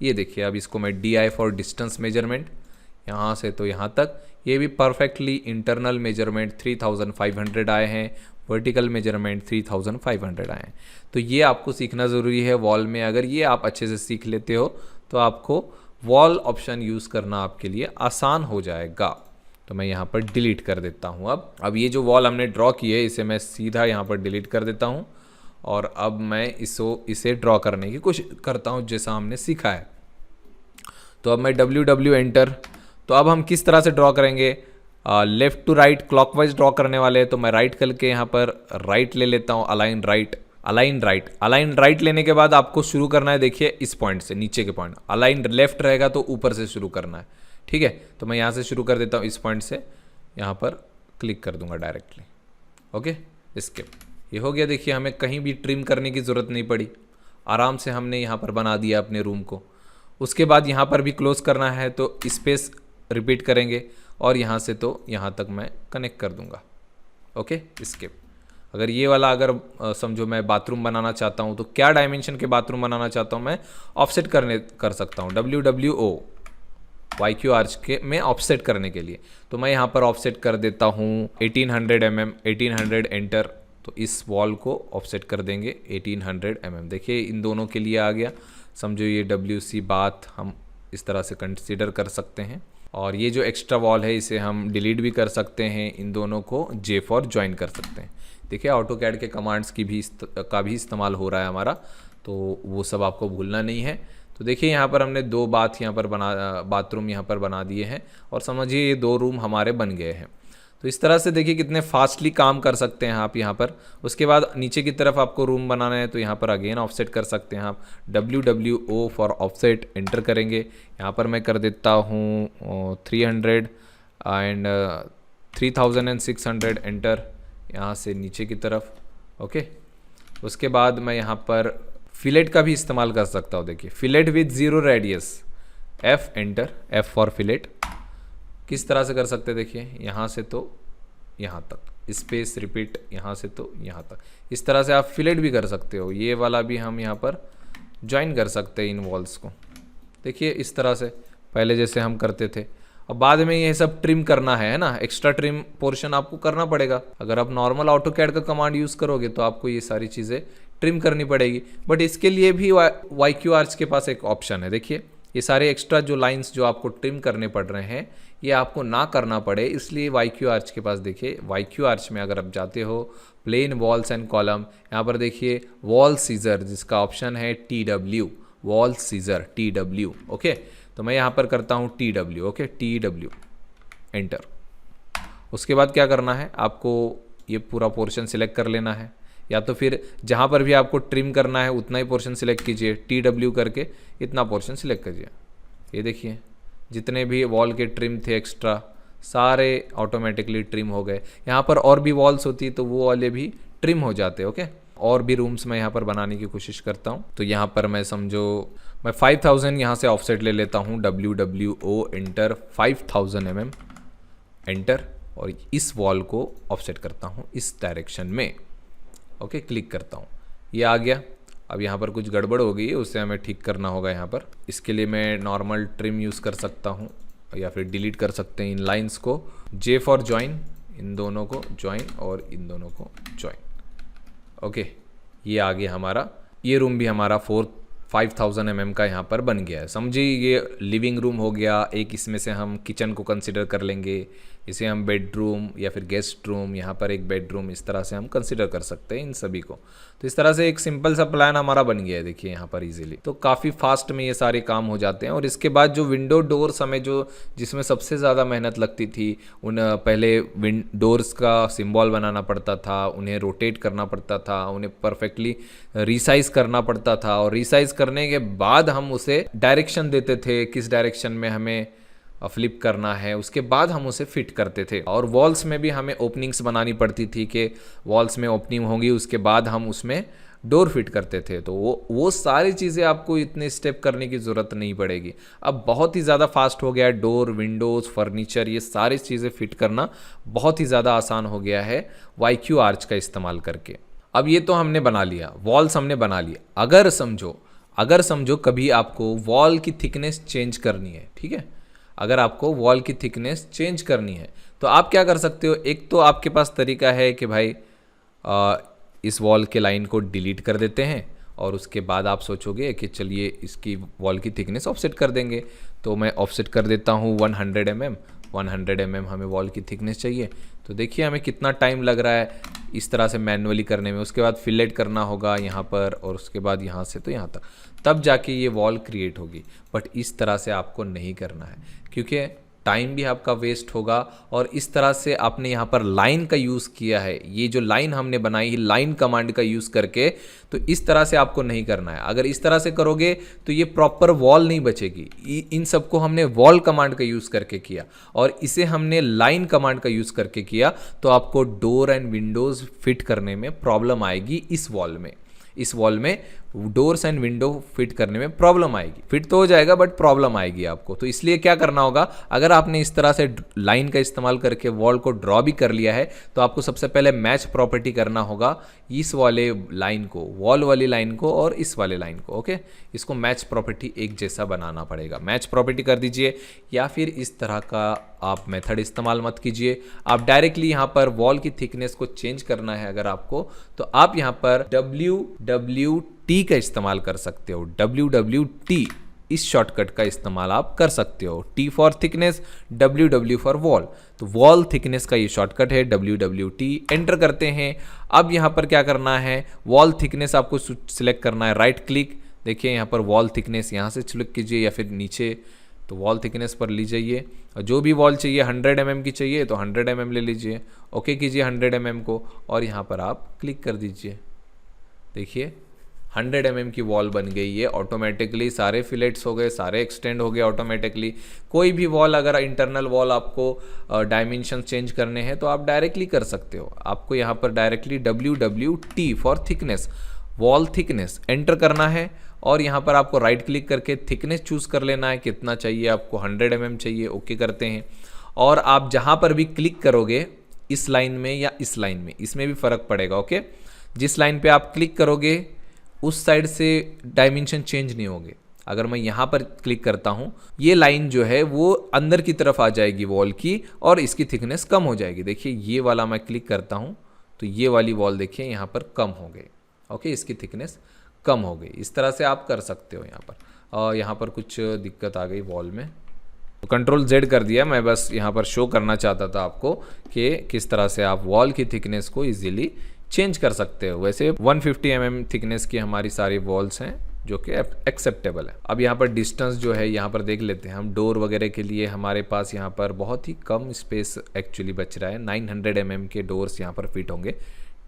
ये देखिए अब इसको मैं DI फॉर डिस्टेंस मेजरमेंट, यहाँ से तो यहाँ तक, ये भी परफेक्टली इंटरनल मेजरमेंट 3500 आए हैं, वर्टिकल मेजरमेंट 3500 आए हैं। तो ये आपको सीखना ज़रूरी है वॉल में। अगर ये आप अच्छे से सीख लेते हो तो आपको वॉल ऑप्शन यूज़ करना आपके लिए आसान हो जाएगा। तो मैं यहाँ पर डिलीट कर देता हूँ। अब ये जो वॉल हमने ड्रॉ की है इसे मैं सीधा यहाँ पर डिलीट कर देता हूँ, और अब मैं इसे ड्रॉ करने की कोशिश करता हूँ जैसा हमने सीखा है। तो अब मैं WW एंटर। तो अब हम किस तरह से ड्रॉ करेंगे, left to right clockwise draw करने वाले हैं। तो मैं राइट करके यहाँ पर राइट ले लेता हूँ, align right, align right, align right लेने के बाद आपको शुरू करना है, देखिए इस पॉइंट से, नीचे के पॉइंट। अलाइन लेफ्ट रहेगा तो ऊपर से शुरू करना है, ठीक है। तो मैं यहाँ से शुरू कर देता हूँ, इस पॉइंट से यहाँ पर क्लिक कर दूंगा डायरेक्टली। ओके, स्किप, ये हो गया। देखिए हमें कहीं भी ट्रिम करने की ज़रूरत नहीं पड़ी, आराम से हमने यहाँ पर बना दिया अपने रूम को। उसके बाद यहाँ पर भी क्लोज करना है तो स्पेस रिपीट करेंगे, और यहाँ से तो यहाँ तक मैं कनेक्ट कर दूंगा। Okay, skip. अगर ये वाला अगर समझो मैं बाथरूम बनाना चाहता हूँ तो क्या डायमेंशन के बाथरूम बनाना चाहता हूँ मैं, ऑफसेट कर सकता हूँ, WWO YQ आर्च के में ऑफसेट करने के लिए। तो मैं यहाँ पर ऑफसेट कर देता हूँ 1800 mm, 1800 एंटर। तो इस वॉल को ऑफसेट कर देंगे 1800 mm। देखिए इन दोनों के लिए आ गया, समझो ये WC बाथ हम इस तरह से कंसीडर कर सकते हैं। और ये जो एक्स्ट्रा वॉल है इसे हम डिलीट भी कर सकते हैं, इन दोनों को J फॉर ज्वाइन कर सकते हैं। देखिए ऑटोकैड के कमांड्स की भी इस्तेमाल हो रहा है हमारा, तो वो सब आपको भूलना नहीं है। तो देखिए यहाँ पर हमने 2 बाथरूम यहाँ पर बना दिए हैं, और समझिए ये 2 रूम हमारे बन गए हैं। तो इस तरह से देखिए कितने फास्टली काम कर सकते हैं आप यहाँ पर। उसके बाद नीचे की तरफ आपको रूम बनाना है तो यहाँ पर अगेन ऑफसेट कर सकते हैं आप, WWO फॉर ऑफसेट एंटर करेंगे। यहाँ पर मैं कर देता हूँ 300 एंड 3600 एंटर, यहाँ से नीचे की तरफ। ओके, उसके बाद मैं यहाँ पर फिलेट का भी इस्तेमाल कर सकता हूँ। देखिए fillet with 0 radius, F enter, F for fillet. किस तरह से कर सकते हैं, देखिए यहाँ से तो यहाँ तक, स्पेस रिपीट, यहाँ से तो यहाँ तक। इस तरह से आप फिलेट भी कर सकते हो। ये वाला भी हम यहाँ पर ज्वाइन कर सकते हैं इन वॉल्स को। देखिए इस तरह से पहले जैसे हम करते थे। अब बाद में ये सब ट्रिम करना है ना, एक्स्ट्रा ट्रिम पोर्शन आपको करना पड़ेगा। अगर आप नॉर्मल ऑटोकैड का कमांड यूज़ करोगे तो आपको ये सारी चीज़ें ट्रिम करनी पड़ेगी। बट इसके लिए भी YQ आर्च के पास एक ऑप्शन है। देखिए ये सारे एक्स्ट्रा जो लाइंस जो आपको ट्रिम करने पड़ रहे हैं ये आपको ना करना पड़े, इसलिए YQ आर्च के पास देखिए, YQ आर्च में अगर आप जाते हो प्लेन वॉल्स एंड कॉलम, यहाँ पर देखिए वॉल सीजर जिसका ऑप्शन है TW, वॉल सीजर TW। ओके, तो मैं यहाँ पर करता हूँ TW। Okay, TW enter. उसके बाद क्या करना है, आपको ये पूरा पोर्शन सिलेक्ट कर लेना है, या तो फिर जहाँ पर भी आपको ट्रिम करना है उतना ही पोर्शन सिलेक्ट कीजिए, TW करके इतना पोर्शन सिलेक्ट कीजिए। ये देखिए जितने भी वॉल के ट्रिम थे एक्स्ट्रा सारे ऑटोमेटिकली ट्रिम हो गए। यहाँ पर और भी वॉल्स होती तो वो वाले भी ट्रिम हो जाते। ओके, और भी रूम्स मैं यहाँ पर बनाने की कोशिश करता हूँ। तो यहाँ पर मैं समझो मैं 5000 यहाँ से ऑफसेट ले लेता हूँ, WWO एंटर, 5000 mm एंटर, और इस वॉल को ऑफसेट करता हूँ इस डायरेक्शन में। ओके, क्लिक करता हूँ, ये आ गया। अब यहाँ पर कुछ गड़बड़ हो गई है, उससे हमें ठीक करना होगा यहाँ पर। इसके लिए मैं नॉर्मल ट्रिम यूज़ कर सकता हूँ या फिर डिलीट कर सकते हैं इन लाइंस को। J फॉर ज्वाइन, इन दोनों को ज्वाइन और इन दोनों को ज्वाइन। ओके, ये आ गया हमारा, ये रूम भी हमारा 5000 mm का यहाँ पर बन गया है। समझिए ये लिविंग रूम हो गया एक, इसमें से हम किचन को कंसिडर कर लेंगे, इसे हम बेडरूम या फिर गेस्ट रूम, यहाँ पर एक बेडरूम, इस तरह से हम कंसिडर कर सकते हैं इन सभी को। तो इस तरह से एक सिंपल सा प्लान हमारा बन गया है, देखिए यहाँ पर इजीली। तो काफ़ी फास्ट में ये सारे काम हो जाते हैं। और इसके बाद जो विंडो डोर्स हमें जो जिसमें सबसे ज़्यादा मेहनत लगती थी, उन पहले डोर्स का सिंबल बनाना पड़ता था, उन्हें रोटेट करना पड़ता था, उन्हें परफेक्टली रिसाइज करना पड़ता था, और रिसाइज करने के बाद हम उसे डायरेक्शन देते थे किस डायरेक्शन में हमें फ्लिप करना है, उसके बाद हम उसे फिट करते थे। और वॉल्स में भी हमें ओपनिंग्स बनानी पड़ती थी कि वॉल्स में ओपनिंग होगी, उसके बाद हम उसमें डोर फिट करते थे। तो वो सारी चीज़ें आपको इतने स्टेप करने की ज़रूरत नहीं पड़ेगी। अब बहुत ही ज़्यादा फास्ट हो गया है, डोर, विंडोज़, फर्नीचर, ये सारी चीज़ें फिट करना बहुत ही ज़्यादा आसान हो गया है YQ आर्च का इस्तेमाल करके। अब ये तो हमने बना लिया, वॉल्स हमने बना लिया। अगर समझो कभी आपको वॉल की थिकनेस चेंज करनी है, ठीक है, अगर आपको वॉल की थिकनेस चेंज करनी है तो आप क्या कर सकते हो। एक तो आपके पास तरीका है कि भाई इस वॉल के लाइन को डिलीट कर देते हैं, और उसके बाद आप सोचोगे कि चलिए इसकी वॉल की थिकनेस ऑफसेट कर देंगे। तो मैं ऑफसेट कर देता हूँ 100 mm। 100 mm हमें वॉल की थिकनेस चाहिए। तो देखिए हमें कितना टाइम लग रहा है इस तरह से मैनुअली करने में। उसके बाद फिलेट करना होगा यहाँ पर, और उसके बाद यहाँ से तो यहाँ तक, तब जाके ये वॉल क्रिएट होगी। बट इस तरह से आपको नहीं करना है, क्योंकि टाइम भी आपका वेस्ट होगा। और इस तरह से आपने यहाँ पर लाइन का यूज़ किया है, ये जो लाइन हमने बनाई, लाइन कमांड का यूज़ करके, तो इस तरह से आपको नहीं करना है। अगर इस तरह से करोगे तो ये प्रॉपर वॉल नहीं बचेगी। इन सबको हमने वॉल कमांड का यूज़ करके किया, और इसे हमने लाइन कमांड का यूज़ करके किया, तो आपको डोर एंड विंडोज़ फिट करने में प्रॉब्लम आएगी। इस वॉल में डोर्स एंड विंडो फिट करने में प्रॉब्लम आएगी। फिट तो हो जाएगा बट प्रॉब्लम आएगी आपको। तो इसलिए क्या करना होगा, अगर आपने इस तरह से लाइन का इस्तेमाल करके वॉल को ड्रॉ भी कर लिया है, तो आपको सबसे पहले मैच प्रॉपर्टी करना होगा इस वाले लाइन को, वॉल वाली लाइन को, और इस वाले लाइन को। ओके, इसको मैच प्रॉपर्टी एक जैसा बनाना पड़ेगा। मैच प्रॉपर्टी कर दीजिए, या फिर इस तरह का आप मेथड इस्तेमाल मत कीजिए। आप डायरेक्टली यहाँ पर वॉल की थिकनेस को चेंज करना है अगर आपको, तो आप यहाँ पर WWT का इस्तेमाल कर सकते हो। WWT, इस शॉर्टकट का इस्तेमाल आप कर सकते हो। T for thickness, WW for wall. तो वॉल थिकनेस का ये शॉर्टकट है WWT। एंटर करते हैं। अब यहाँ पर क्या करना है, वॉल थिकनेस आपको सिलेक्ट करना है, राइट क्लिक। देखिए यहाँ पर वॉल थिकनेस यहाँ से सिलेक्ट कीजिए, या फिर नीचे, तो वॉल थिकनेस पर ली जाइए। और जो भी वॉल चाहिए 100 mm की चाहिए तो 100 mm ले लीजिए। ओके कीजिए 100 mm को, और यहाँ पर आप क्लिक कर दीजिए। देखिए 100 mm की वॉल बन गई है ऑटोमेटिकली। सारे फिलेट्स हो गए, सारे एक्सटेंड हो गए ऑटोमेटिकली। कोई भी वॉल, अगर इंटरनल वॉल आपको डायमेंशन चेंज करने हैं तो आप डायरेक्टली कर सकते हो। आपको यहाँ पर directly WWT for thickness, wall thickness enter करना है, और यहाँ पर आपको राइट क्लिक करके थिकनेस चूज़ कर लेना है, कितना चाहिए आपको, 100 mm चाहिए। ओके करते हैं। और आप जहाँ पर भी क्लिक करोगे, इस लाइन में या इस लाइन में, इसमें भी फ़र्क पड़ेगा। ओके, जिस लाइन पे आप क्लिक करोगे उस साइड से डायमेंशन चेंज नहीं होंगे। अगर मैं यहाँ पर क्लिक करता हूँ, ये लाइन जो है वो अंदर की तरफ आ जाएगी वॉल की, और इसकी थिकनेस कम हो जाएगी। देखिए ये वाला मैं क्लिक करता हूँ तो ये वाली वॉल देखिए यहाँ पर कम हो गई। ओके, इसकी थिकनेस कम हो गई। इस तरह से आप कर सकते हो यहाँ पर। और यहाँ पर कुछ दिक्कत आ गई वॉल में, तो Ctrl Z कर दिया। मैं बस यहाँ पर शो करना चाहता था आपको कि किस तरह से आप वॉल की थिकनेस को इजीली चेंज कर सकते हो। वैसे 150 mm थिकनेस की हमारी सारी वॉल्स हैं जो कि एक्सेप्टेबल है। अब यहाँ पर डिस्टेंस जो है यहाँ पर देख लेते हैं हम। डोर वगैरह के लिए हमारे पास यहाँ पर बहुत ही कम स्पेस एक्चुअली बच रहा है। 900 mm के डोर्स यहाँ पर फिट होंगे।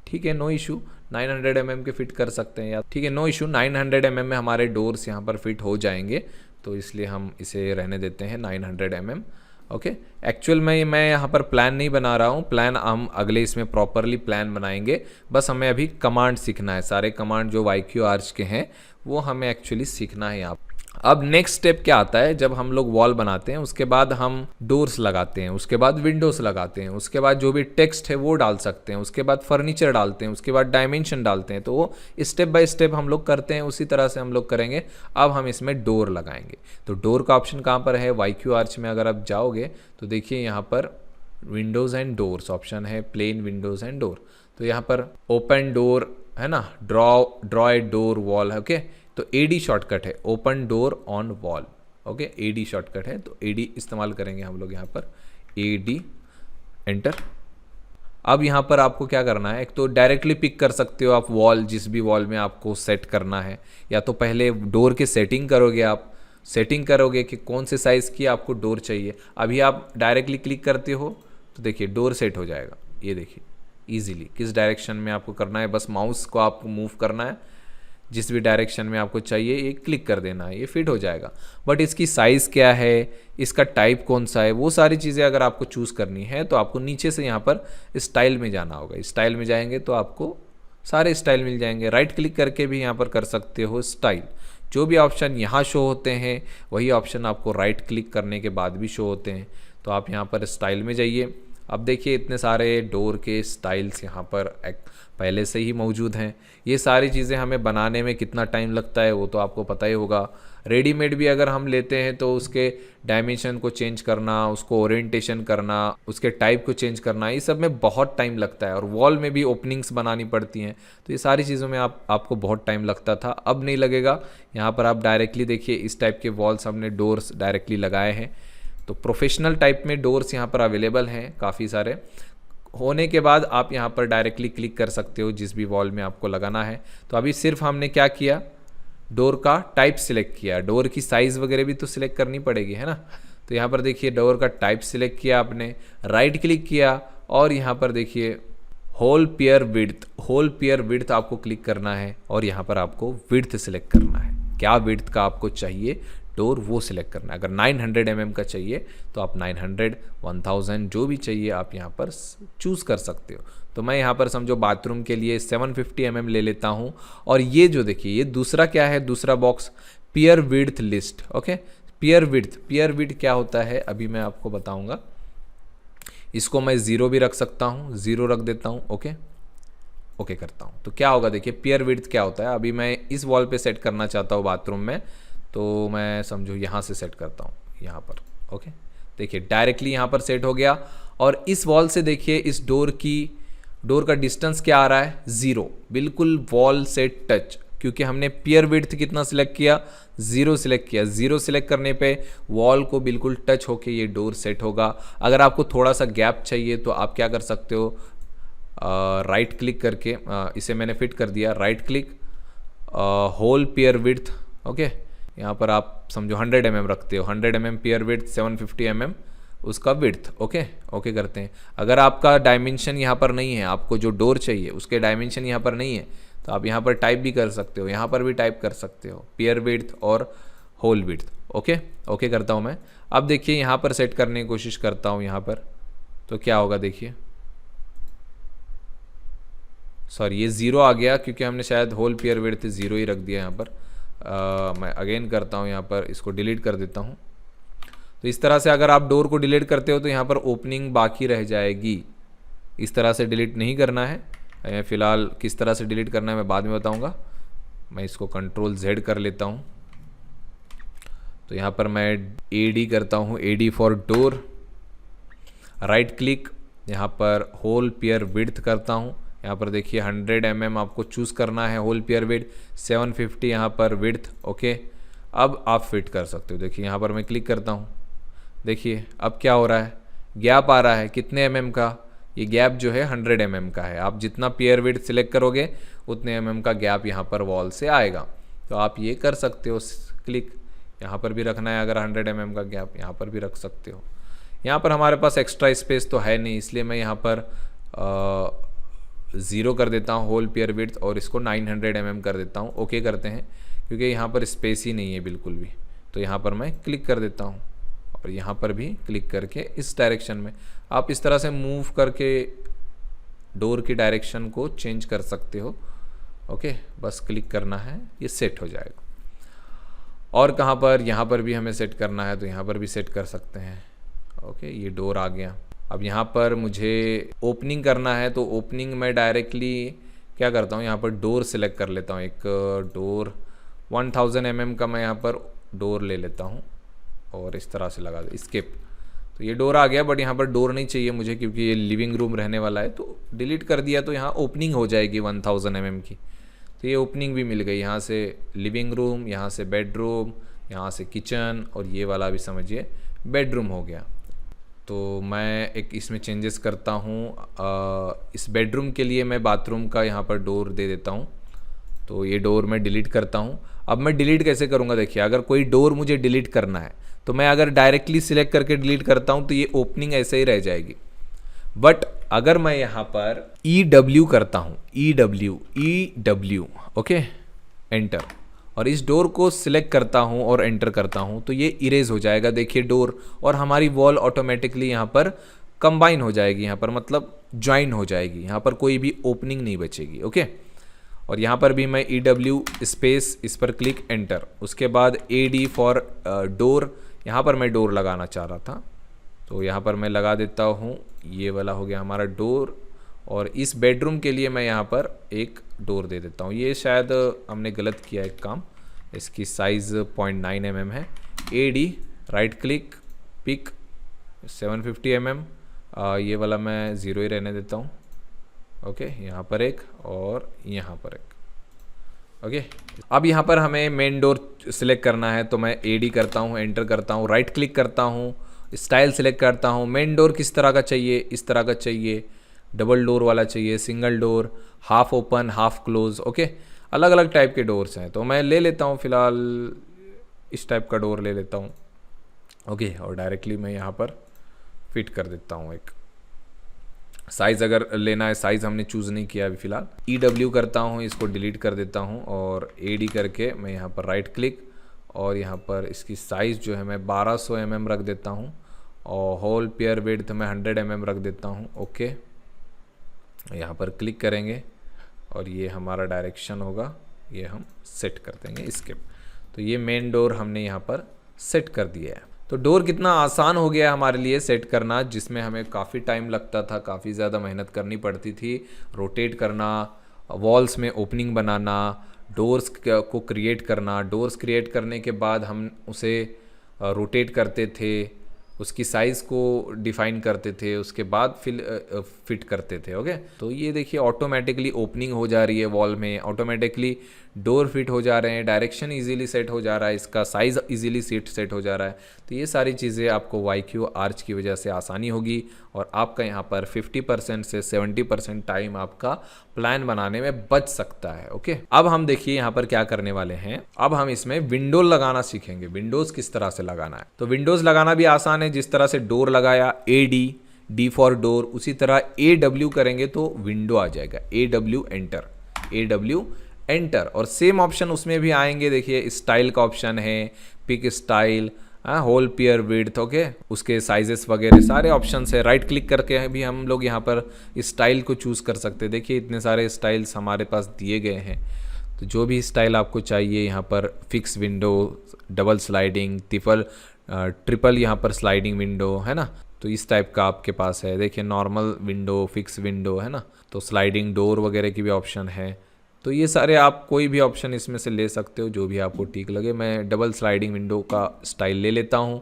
ठीक है, नो इशू, 900 mm के फिट कर सकते हैं यार। ठीक है, नो इशू, 900 mm में हमारे डोर्स यहाँ पर फिट हो जाएंगे, तो इसलिए हम इसे रहने देते हैं 900 mm। ओके, एक्चुअल में मैं यहाँ पर प्लान नहीं बना रहा हूँ, प्लान हम अगले इसमें प्रॉपरली प्लान बनाएंगे। बस हमें अभी कमांड सीखना है, सारे कमांड जो YQ आर्च के हैं वो हमें एक्चुअली सीखना है यहाँ। अब नेक्स्ट स्टेप क्या आता है, जब हम लोग वॉल बनाते हैं उसके बाद हम डोर्स लगाते हैं, उसके बाद विंडोज लगाते हैं, उसके बाद जो भी टेक्स्ट है वो डाल सकते हैं, उसके बाद फर्नीचर डालते हैं, उसके बाद डायमेंशन डालते हैं। तो वो स्टेप बाय स्टेप हम लोग करते हैं, उसी तरह से हम लोग करेंगे। अब हम इसमें डोर लगाएंगे। तो डोर का ऑप्शन कहाँ पर है, YQ आर्च में अगर आप जाओगे तो देखिए यहाँ पर विंडोज़ एंड डोर्स ऑप्शन है, प्लेन विंडोज़ एंड डोर। तो यहाँ पर ओपन डोर है ना, ड्रॉ ए डोर वॉल है। ओके, तो एडी शॉर्टकट है, open door on wall. Okay, AD shortcut है, तो एडी इस्तेमाल करेंगे हम लोग यहाँ पर, एडी, एंटर। अब यहाँ पर आपको क्या करना है, एक तो डायरेक्टली पिक कर सकते हो आप वॉल, जिस भी वॉल में आपको सेट करना है, या तो पहले डोर के सेटिंग करोगे, आप सेटिंग करोगे कि कौन से साइज़ की आपको डोर चाहिए। अभी आप डायरेक्टली क्लिक करते हो तो देखिए डोर सेट हो जाएगा, ये देखिए ईजिली किस डायरेक्शन में आपको करना है, बस माउस को आपको मूव करना है, जिस भी डायरेक्शन में आपको चाहिए ये क्लिक कर देना है, ये फिट हो जाएगा। बट इसकी साइज़ क्या है, इसका टाइप कौन सा है, वो सारी चीज़ें अगर आपको चूज़ करनी है तो आपको नीचे से यहाँ पर स्टाइल में जाना होगा। स्टाइल में जाएंगे तो आपको सारे स्टाइल मिल जाएंगे। राइट क्लिक करके भी यहाँ पर कर सकते हो स्टाइल। जो भी ऑप्शन यहाँ शो होते हैं वही ऑप्शन आपको राइट क्लिक करने के बाद भी शो होते हैं। तो आप यहाँ पर स्टाइल में जाइए। अब देखिए इतने सारे डोर के स्टाइल्स यहाँ पर पहले से ही मौजूद हैं। ये सारी चीज़ें हमें बनाने में कितना टाइम लगता है वो तो आपको पता ही होगा। रेडीमेड भी अगर हम लेते हैं तो उसके डायमेंशन को चेंज करना, उसको ओरिएंटेशन करना, उसके टाइप को चेंज करना, ये सब में बहुत टाइम लगता है। और वॉल में भी ओपनिंग्स बनानी पड़ती हैं, तो ये सारी चीज़ों में आपको बहुत टाइम लगता था, अब नहीं लगेगा। यहाँ पर आप डायरेक्टली देखिए इस टाइप के वॉल्स हमने डोर्स डायरेक्टली लगाए हैं। तो प्रोफेशनल टाइप में डोर्स यहाँ पर अवेलेबल हैं काफ़ी सारे। होने के बाद आप यहाँ पर डायरेक्टली क्लिक कर सकते हो जिस भी वॉल में आपको लगाना है। तो अभी सिर्फ हमने क्या किया, डोर का टाइप सिलेक्ट किया, डोर की साइज़ वगैरह भी तो सिलेक्ट करनी पड़ेगी, है ना। तो यहाँ पर देखिए डोर का टाइप सिलेक्ट किया आपने, राइट क्लिक किया और यहाँ पर देखिए होल पेयर विड्थ आपको क्लिक करना है और यहाँ पर आपको विड्थ सिलेक्ट करना है। क्या विड्थ का आपको चाहिए डोर वो सिलेक्ट करना है। अगर 900 mm का चाहिए तो आप 900, 1000 जो भी चाहिए आप यहाँ पर चूज़ कर सकते हो। तो मैं यहाँ पर समझो बाथरूम के लिए 750 mm ले लेता हूँ। और ये जो देखिए ये दूसरा क्या है, दूसरा box pair width list. Okay, pair width क्या होता है अभी मैं आपको बताऊँगा। इसको मैं 0 भी रख सकता हूँ, 0 रख देता हूँ। ओके करता हूँ तो क्या होगा, देखिए पेयर विड्थ क्या होता है। अभी मैं इस वॉल पे सेट करना चाहता हूँ बाथरूम में, तो मैं समझो यहाँ से सेट करता हूँ यहाँ पर। ओके, देखिए डायरेक्टली यहाँ पर सेट हो गया। और इस वॉल से देखिए इस डोर का डिस्टेंस क्या आ रहा है, 0, बिल्कुल वॉल से टच, क्योंकि हमने पेयर विड्थ कितना सिलेक्ट किया, 0 सिलेक्ट किया। 0 सिलेक्ट करने पे वॉल को बिल्कुल टच होके ये डोर सेट होगा। अगर आपको थोड़ा सा गैप चाहिए तो आप क्या कर सकते हो, राइट क्लिक करके इसे मैंने फिट कर दिया, right click, whole pair width. Okay, यहाँ पर आप समझो 100 mm रखते हो, 100 mm पेयर विड्थ, 750 mm उसका विड्थ। ओके करते हैं। अगर आपका डायमेंशन यहाँ पर नहीं है, आपको जो डोर चाहिए उसके डायमेंशन यहाँ पर नहीं है, तो आप यहाँ पर टाइप भी कर सकते हो, यहाँ पर भी टाइप कर सकते हो पेयर विड्थ और होल विड्थ। ओके करता हूँ मैं। अब देखिए यहाँ पर सेट करने की कोशिश करता हूँ यहाँ पर, तो क्या होगा देखिए, सॉरी ये 0 आ गया क्योंकि हमने शायद होल पेयर विड्थ 0 ही रख दिया यहाँ पर। मैं अगेन करता हूँ, यहाँ पर इसको डिलीट कर देता हूँ। तो इस तरह से अगर आप डोर को डिलीट करते हो तो यहाँ पर ओपनिंग बाकी रह जाएगी। इस तरह से डिलीट नहीं करना है, फ़िलहाल किस तरह से डिलीट करना है मैं बाद में बताऊँगा। मैं इसको Ctrl+Z कर लेता हूँ। तो यहाँ पर मैं AD करता हूँ, AD for door, right click, यहाँ पर होल पेयर विड्थ करता हूँ। यहाँ पर देखिए 100 mm आपको चूज़ करना है, होल पेयर विड्थ, 750 यहाँ पर विड्थ। ओके, अब आप फिट कर सकते हो। देखिए यहाँ पर मैं क्लिक करता हूँ, देखिए अब क्या हो रहा है, गैप आ रहा है कितने mm का, ये गैप जो है 100 mm का है। आप जितना पेयर विड्थ सिलेक्ट करोगे उतने mm का गैप यहाँ पर वॉल से आएगा। तो आप ये कर सकते हो, क्लिक यहाँ पर भी रखना है, अगर 100 mm का गैप यहाँ पर भी रख सकते हो। यहाँ पर हमारे पास एक्स्ट्रा स्पेस तो है नहीं, इसलिए मैं यहाँ पर 0 कर देता हूँ होल पेयर विड्थ और इसको 900 mm कर देता हूँ। ओके करते हैं क्योंकि यहाँ पर स्पेस ही नहीं है बिल्कुल भी। तो यहाँ पर मैं क्लिक कर देता हूँ और यहाँ पर भी क्लिक करके इस डायरेक्शन में आप इस तरह से मूव करके डोर की डायरेक्शन को चेंज कर सकते हो। ओके, बस क्लिक करना है, ये सेट हो जाएगा। और कहाँ पर, यहाँ पर भी हमें सेट करना है तो यहाँ पर भी सेट कर सकते हैं। ओके, ये डोर आ गया। अब यहाँ पर मुझे ओपनिंग करना है तो ओपनिंग मैं डायरेक्टली क्या करता हूँ, यहाँ पर डोर सेलेक्ट कर लेता हूँ। एक डोर 1000 mm का मैं यहाँ पर डोर ले लेता हूँ और इस तरह से लगा स्केप। तो ये डोर आ गया, बट यहाँ पर डोर नहीं चाहिए मुझे क्योंकि ये लिविंग रूम रहने वाला है, तो डिलीट कर दिया। तो यहाँ ओपनिंग हो जाएगी 1000 mm की। तो ये ओपनिंग भी मिल गई, यहाँ से लिविंग रूम, यहाँ से बेडरूम, यहाँ से किचन, और ये वाला भी समझिए बेडरूम हो गया। तो मैं एक इसमें चेंजेस करता हूँ। इस बेडरूम के लिए मैं बाथरूम का यहाँ पर डोर दे देता हूँ। तो ये डोर मैं डिलीट करता हूँ। अब मैं डिलीट कैसे करूँगा, देखिए अगर कोई डोर मुझे डिलीट करना है तो मैं अगर डायरेक्टली सिलेक्ट करके डिलीट करता हूँ तो ये ओपनिंग ऐसे ही रह जाएगी। बट अगर मैं यहाँ पर EW करता हूँ, EW ओके, एंटर, और इस डोर को सिलेक्ट करता हूँ और एंटर करता हूँ तो ये इरेज हो जाएगा, देखिए डोर, और हमारी वॉल ऑटोमेटिकली यहाँ पर कंबाइन हो जाएगी, यहाँ पर मतलब ज्वाइन हो जाएगी, यहाँ पर कोई भी ओपनिंग नहीं बचेगी। ओके, और यहाँ पर भी मैं EW स्पेस इस पर क्लिक एंटर, उसके बाद AD फॉर डोर, यहाँ पर मैं डोर लगाना चाह रहा था तो यहाँ पर मैं लगा देता हूँ। ये वाला हो गया हमारा डोर, और इस बेडरूम के लिए मैं यहाँ पर एक डोर दे देता हूँ। ये शायद हमने गलत किया एक काम, इसकी साइज़ 0.9 mm है। AD right click pick 750 mm, ये वाला मैं 0 ही रहने देता हूँ। ओके, यहाँ पर एक और यहाँ पर एक। ओके, अब यहाँ पर हमें मेन डोर सिलेक्ट करना है तो मैं AD करता हूँ, एंटर करता हूँ, राइट क्लिक करता हूँ, स्टाइल सिलेक्ट करता हूँ। मेन डोर किस तरह का चाहिए, इस तरह का चाहिए, डबल डोर वाला चाहिए, single door, half open half close. Okay, अलग अलग टाइप के डोर्स हैं, तो मैं ले लेता हूँ फ़िलहाल इस टाइप का डोर ले लेता हूँ। ओके, और डायरेक्टली मैं यहाँ पर फिट कर देता हूँ। एक साइज़ अगर लेना है, साइज़ हमने चूज़ नहीं किया अभी फ़िलहाल। EW करता हूँ, इसको डिलीट कर देता हूँ, और AD करके मैं यहाँ पर राइट क्लिक, और यहाँ पर इसकी साइज़ जो है मैं 1200 mm रख देता हूँ, और होल पेयर विड्थ मैं 100 mm रख देता हूँ। ओके, यहाँ पर क्लिक करेंगे और ये हमारा डायरेक्शन होगा, ये हम सेट कर देंगे स्किप। तो ये मेन डोर हमने यहाँ पर सेट कर दिया है। तो डोर कितना आसान हो गया हमारे लिए सेट करना, जिसमें हमें काफ़ी टाइम लगता था, काफ़ी ज़्यादा मेहनत करनी पड़ती थी, रोटेट करना, वॉल्स में ओपनिंग बनाना, डोर्स को क्रिएट करना। डोर्स क्रिएट करने के बाद हम उसे रोटेट करते थे, उसकी साइज़ को डिफ़ाइन करते थे, उसके बाद फिट करते थे। ओके, तो ये देखिए ऑटोमेटिकली ओपनिंग हो जा रही है वॉल में, ऑटोमेटिकली डोर फिट हो जा रहे हैं, डायरेक्शन इजीली सेट हो जा रहा है, इसका साइज़ इजीली सेट हो जा रहा है। तो ये सारी चीज़ें आपको YQ आर्च की वजह से आसानी होगी, और आपका यहाँ पर 50% से 70% टाइम आपका प्लान बनाने में बच सकता है। ओके, अब हम देखिए यहाँ पर क्या करने वाले हैं। अब हम इसमें विंडो लगाना सीखेंगे, विंडोज़ किस तरह से लगाना है। तो विंडोज़ लगाना भी आसान है, जिस तरह से डोर लगाया D फॉर डोर, उसी तरह AW करेंगे तो विंडो आ जाएगा, AW एंटर, AW एंटर, और सेम ऑप्शन उसमें भी आएंगे। देखिए स्टाइल का ऑप्शन है, pick style, whole pair width, okay, उसके साइजेस वगैरह सारे ऑप्शंस है। राइट क्लिक करके भी हम लोग यहाँ पर स्टाइल को चूज़ कर सकते हैं। देखिए इतने सारे स्टाइल्स हमारे पास दिए गए हैं, तो जो भी स्टाइल आपको चाहिए यहाँ पर, fix window, double sliding, triple यहाँ पर स्लाइडिंग विंडो है ना, तो इस टाइप का आपके पास है। देखिए नॉर्मल विंडो, फिक्स विंडो है ना, तो स्लाइडिंग डोर वगैरह की भी ऑप्शन है। तो ये सारे आप कोई भी ऑप्शन इसमें से ले सकते हो, जो भी आपको ठीक लगे। मैं डबल स्लाइडिंग विंडो का स्टाइल ले लेता हूँ।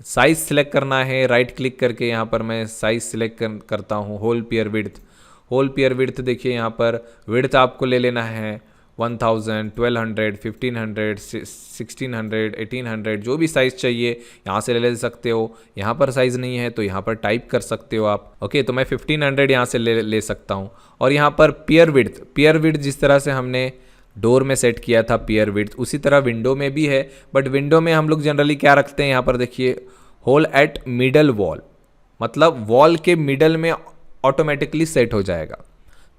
साइज़ सिलेक्ट करना है, राइट क्लिक करके यहाँ पर मैं साइज़ सिलेक्ट करता हूँ। होल पेयर विड्थ, देखिए यहाँ पर विड्थ आपको ले लेना है 1000, 1200, 1500, 1600, 1800, जो भी साइज़ चाहिए यहाँ से ले सकते हो। यहाँ पर साइज़ नहीं है तो यहाँ पर टाइप कर सकते हो आप। ओके, तो मैं 1500 यहाँ से ले सकता हूँ। और यहाँ पर पेयर विड्थ जिस तरह से हमने डोर में सेट किया था पेयर विड्थ, उसी तरह विंडो में भी है। बट विंडो में हम लोग जनरली क्या रखते हैं, यहाँ पर देखिए होल एट मिडल वॉल, मतलब वॉल के मिडल में ऑटोमेटिकली सेट हो जाएगा।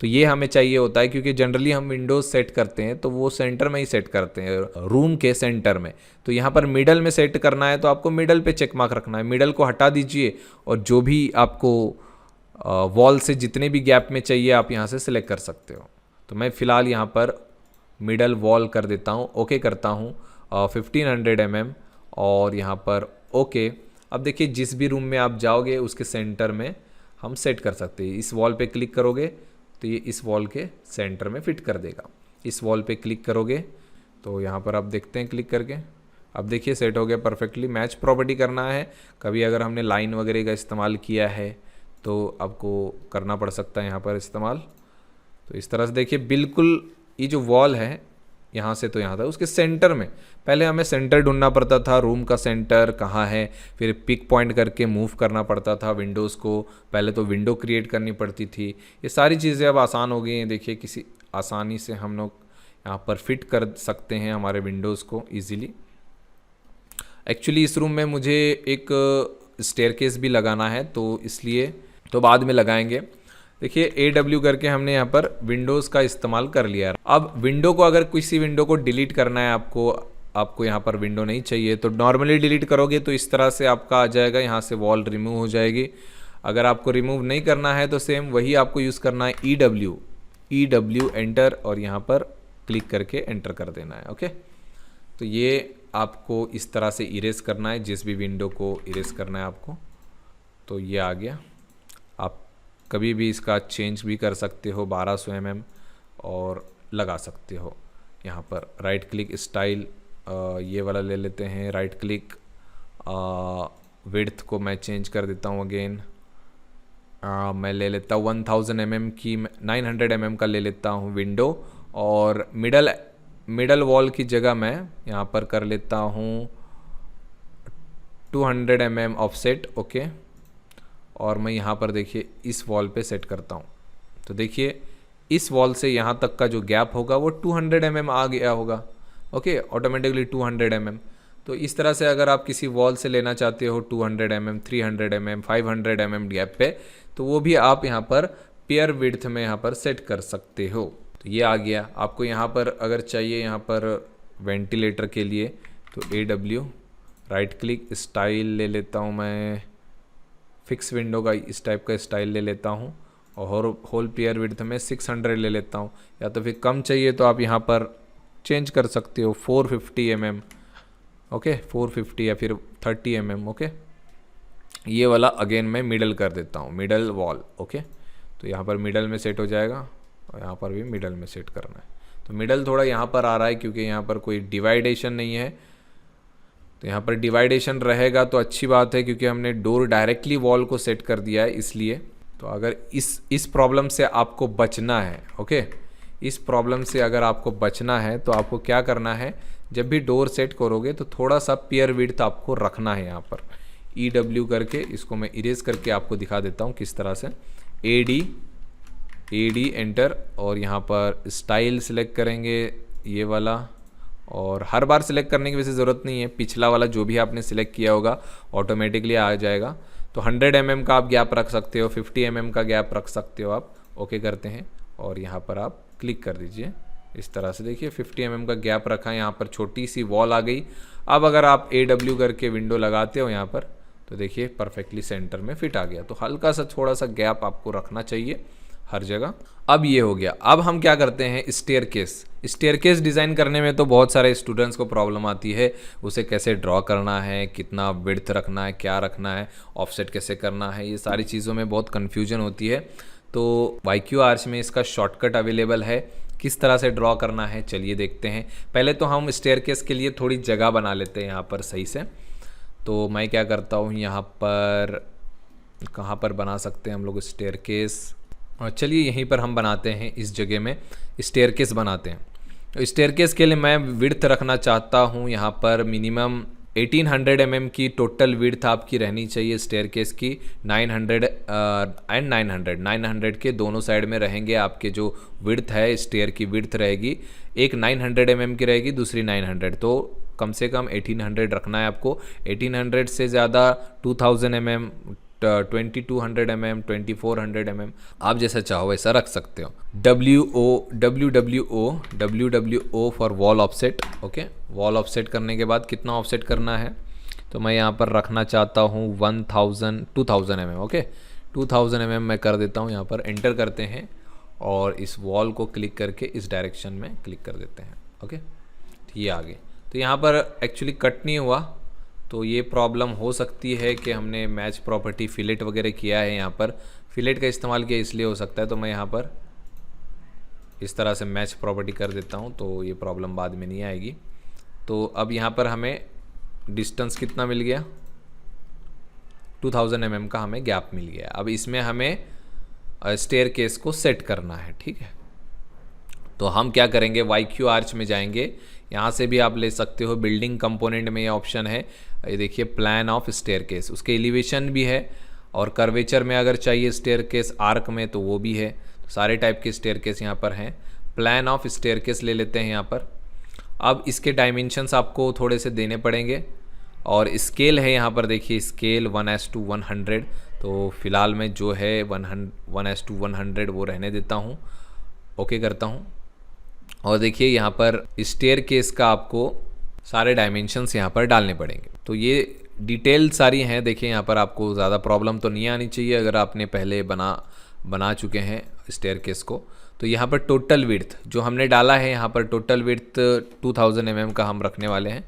तो ये हमें चाहिए होता है, क्योंकि जनरली हम विंडोज सेट करते हैं तो वो सेंटर में ही सेट करते हैं, रूम के सेंटर में। तो यहाँ पर मिडल में सेट करना है तो आपको मिडल पे चेक मार्क रखना है। मिडल को हटा दीजिए, और जो भी आपको वॉल से जितने भी गैप में चाहिए आप यहाँ से सिलेक्ट कर सकते हो। तो मैं फ़िलहाल यहाँ पर मिडल वॉल कर देता हूँ, ओके करता हूँ 1500 mm, और यहाँ पर ओके। अब देखिए जिस भी रूम में आप जाओगे उसके सेंटर में हम सेट कर सकते हैं। इस वॉल पे क्लिक करोगे तो ये इस वॉल के सेंटर में फिट कर देगा। इस वॉल पे क्लिक करोगे तो यहाँ पर आप देखते हैं क्लिक करके अब देखिए सेट हो गया परफेक्टली। मैच प्रॉपर्टी करना है, कभी अगर हमने लाइन वगैरह का इस्तेमाल किया है तो आपको करना पड़ सकता है यहाँ पर इस्तेमाल। तो इस तरह से देखिए बिल्कुल ये जो वॉल है यहाँ से तो यहाँ था, उसके सेंटर में पहले हमें सेंटर ढूंढना पड़ता था, रूम का सेंटर कहाँ है, फिर पिक पॉइंट करके मूव करना पड़ता था विंडोज़ को, पहले तो विंडो क्रिएट करनी पड़ती थी। ये सारी चीज़ें अब आसान हो गई हैं। देखिए किसी आसानी से हम लोग यहाँ पर फिट कर सकते हैं हमारे विंडोज़ को ईजीली। एक्चुअली इस रूम में मुझे एक स्टेयरकेस भी लगाना है, तो इसलिए तो बाद में लगाएंगे। देखिए AW करके हमने यहाँ पर विंडोज़ का इस्तेमाल कर लिया। अब विंडो को अगर किसी विंडो को डिलीट करना है आपको यहाँ पर विंडो नहीं चाहिए तो नॉर्मली डिलीट करोगे तो इस तरह से आपका आ जाएगा, यहाँ से वॉल रिमूव हो जाएगी। अगर आपको रिमूव नहीं करना है तो सेम वही आपको यूज़ करना है EW एंटर, और यहाँ पर क्लिक करके एंटर कर देना है। ओके, तो ये आपको इस तरह से इरेज करना है, जिस भी विंडो को इरेज करना है आपको। तो ये आ गया। आप कभी भी इसका चेंज भी कर सकते हो 1200 mm और लगा सकते हो। यहाँ पर राइट क्लिक स्टाइल ये वाला ले लेते हैं, राइट क्लिक विड्थ को मैं चेंज कर देता हूँ अगेन। मैं ले लेता हूँ 1000 mm की, 900 mm का ले लेता हूँ विंडो, और मिडल वॉल की जगह मैं यहाँ पर कर लेता हूँ 200 mm ऑफसेट। ओके, और मैं यहाँ पर देखिए इस वॉल पे सेट करता हूँ। तो देखिए इस वॉल से यहाँ तक का जो गैप होगा वो 200 mm आ गया होगा। Okay, automatically 200 mm। तो इस तरह से अगर आप किसी वॉल से लेना चाहते हो 200 mm, 300 mm, 500 mm गैप पे, तो वो भी आप यहाँ पर पेयर विड्थ में यहाँ पर सेट कर सकते हो। तो ये आ गया। आपको यहाँ पर अगर चाहिए यहाँ पर वेंटिलेटर के लिए तो AW राइट क्लिक स्टाइल ले लेता हूँ मैं, फिक्स विंडो का इस टाइप का स्टाइल ले लेता हूँ, और होल पेयर विड्थ में 600 ले लेता हूँ। या तो फिर कम चाहिए तो आप यहाँ पर चेंज कर सकते हो 450 mm। ओके, 450 या फिर 30 mm। ओके, ये वाला अगेन मैं मिडल कर देता हूँ, मिडल वॉल। ओके, तो यहाँ पर मिडल में सेट हो जाएगा, और यहाँ पर भी मिडल में सेट करना है। तो मिडल थोड़ा यहाँ पर आ रहा है क्योंकि यहाँ पर कोई डिवाइडेशन नहीं है। तो यहाँ पर डिवाइडेशन रहेगा तो अच्छी बात है, क्योंकि हमने डोर डायरेक्टली वॉल को सेट कर दिया है इसलिए। तो अगर इस प्रॉब्लम से आपको बचना है, ओके, इस प्रॉब्लम से अगर आपको बचना है तो आपको क्या करना है, जब भी डोर सेट करोगे तो थोड़ा सा पेयर विड्थ आपको रखना है। यहाँ पर EW करके इसको मैं इरेज करके आपको दिखा देता हूँ किस तरह से। AD एंटर, और यहाँ पर स्टाइल सिलेक्ट करेंगे ये वाला, और हर बार सिलेक्ट करने की वैसे ज़रूरत नहीं है, पिछला वाला जो भी आपने सिलेक्ट किया होगा ऑटोमेटिकली आ जाएगा। तो 100 mm का आप गैप रख सकते हो, 50 mm का गैप रख सकते हो आप। ओके करते हैं, और यहाँ पर आप क्लिक कर दीजिए इस तरह से। देखिए 50 mm का गैप रखा है, यहाँ पर छोटी सी वॉल आ गई। अब अगर आप AW करके विंडो लगाते हो यहाँ पर, तो देखिए परफेक्टली सेंटर में फिट आ गया। तो हल्का सा थोड़ा सा गैप आपको रखना चाहिए हर जगह। अब ये हो गया। अब हम क्या करते हैं, स्टेयरकेस डिज़ाइन करने में तो बहुत सारे स्टूडेंट्स को प्रॉब्लम आती है, उसे कैसे ड्रॉ करना है, कितना विड्थ रखना है, क्या रखना है, ऑफसेट कैसे करना है, ये सारी चीज़ों में बहुत कन्फ्यूजन होती है। तो YQ आर्च में इसका शॉर्टकट अवेलेबल है, किस तरह से ड्रॉ करना है चलिए देखते हैं। पहले तो हम स्टेयरकेस के लिए थोड़ी जगह बना लेते हैं यहाँ पर सही से। तो मैं क्या करता हूँ, यहाँ पर कहाँ पर बना सकते हैं हम लोग स्टेयरकेस, और चलिए यहीं पर हम बनाते हैं, इस जगह में स्टेयरकेस बनाते हैं। तो स्टेयरकेस के लिए मैं विड्थ रखना चाहता हूँ यहाँ पर मिनिमम 1800 mm की टोटल विड्थ आपकी रहनी चाहिए स्टेयरकेस की। 900 एंड 900 के दोनों साइड में रहेंगे आपके जो विड्थ है, स्टेयर की विड्थ रहेगी, एक 900 mm की रहेगी, दूसरी 900। तो कम से कम 1800 रखना है आपको। 1800 से ज़्यादा 2000 mm, 2200 mm, 2400 mm, आप जैसा चाहो वैसा रख सकते हो। WWO for wall offset. Okay, wall offset करने के बाद कितना ऑफसेट करना है, तो मैं यहाँ पर रखना चाहता हूँ 2000 mm। ओके, 2000 mm मैं कर देता हूँ। यहाँ पर एंटर करते हैं, और इस वॉल को क्लिक करके इस डायरेक्शन में क्लिक कर देते हैं। ओके, तो ये आगे। तो यहाँ पर एक्चुअली कट नहीं हुआ, तो ये प्रॉब्लम हो सकती है कि हमने मैच प्रॉपर्टी फिलेट वगैरह किया है, यहाँ पर फिलेट का इस्तेमाल किया इसलिए हो सकता है। तो मैं यहाँ पर इस तरह से मैच प्रॉपर्टी कर देता हूँ, तो ये प्रॉब्लम बाद में नहीं आएगी। तो अब यहाँ पर हमें डिस्टेंस कितना मिल गया, 2000 mm का हमें गैप मिल गया। अब इसमें हमें स्टेयरकेस को सेट करना है, ठीक है। तो हम क्या करेंगे, YQ आर्च में जाएंगे, यहाँ से भी आप ले सकते हो, बिल्डिंग कंपोनेंट में ये ऑप्शन है, ये देखिए प्लान ऑफ स्टेयरकेस, उसके एलिवेशन भी है, और कर्वेचर में अगर चाहिए स्टेयरकेस आर्क में तो वो भी है। तो सारे टाइप के स्टेयरकेस यहाँ पर हैं। प्लान ऑफ स्टेयरकेस ले लेते हैं यहाँ पर। अब इसके डायमेंशंस आपको थोड़े से देने पड़ेंगे, और स्केल है यहाँ पर देखिए, स्केल 1:100। तो फिलहाल मैं जो है 1:100 वो रहने देता हूँ, ओके करता हूँ। और देखिए यहाँ पर स्टेयरकेस का आपको सारे डायमेंशंस यहाँ पर डालने पड़ेंगे। तो ये डिटेल सारी हैं, देखिए यहाँ पर आपको ज़्यादा प्रॉब्लम तो नहीं आनी चाहिए अगर आपने पहले बना चुके हैं स्टेयरकेस को। तो यहाँ पर टोटल विड्थ जो हमने डाला है, यहाँ पर टोटल विड्थ 2000 mm का हम रखने वाले हैं।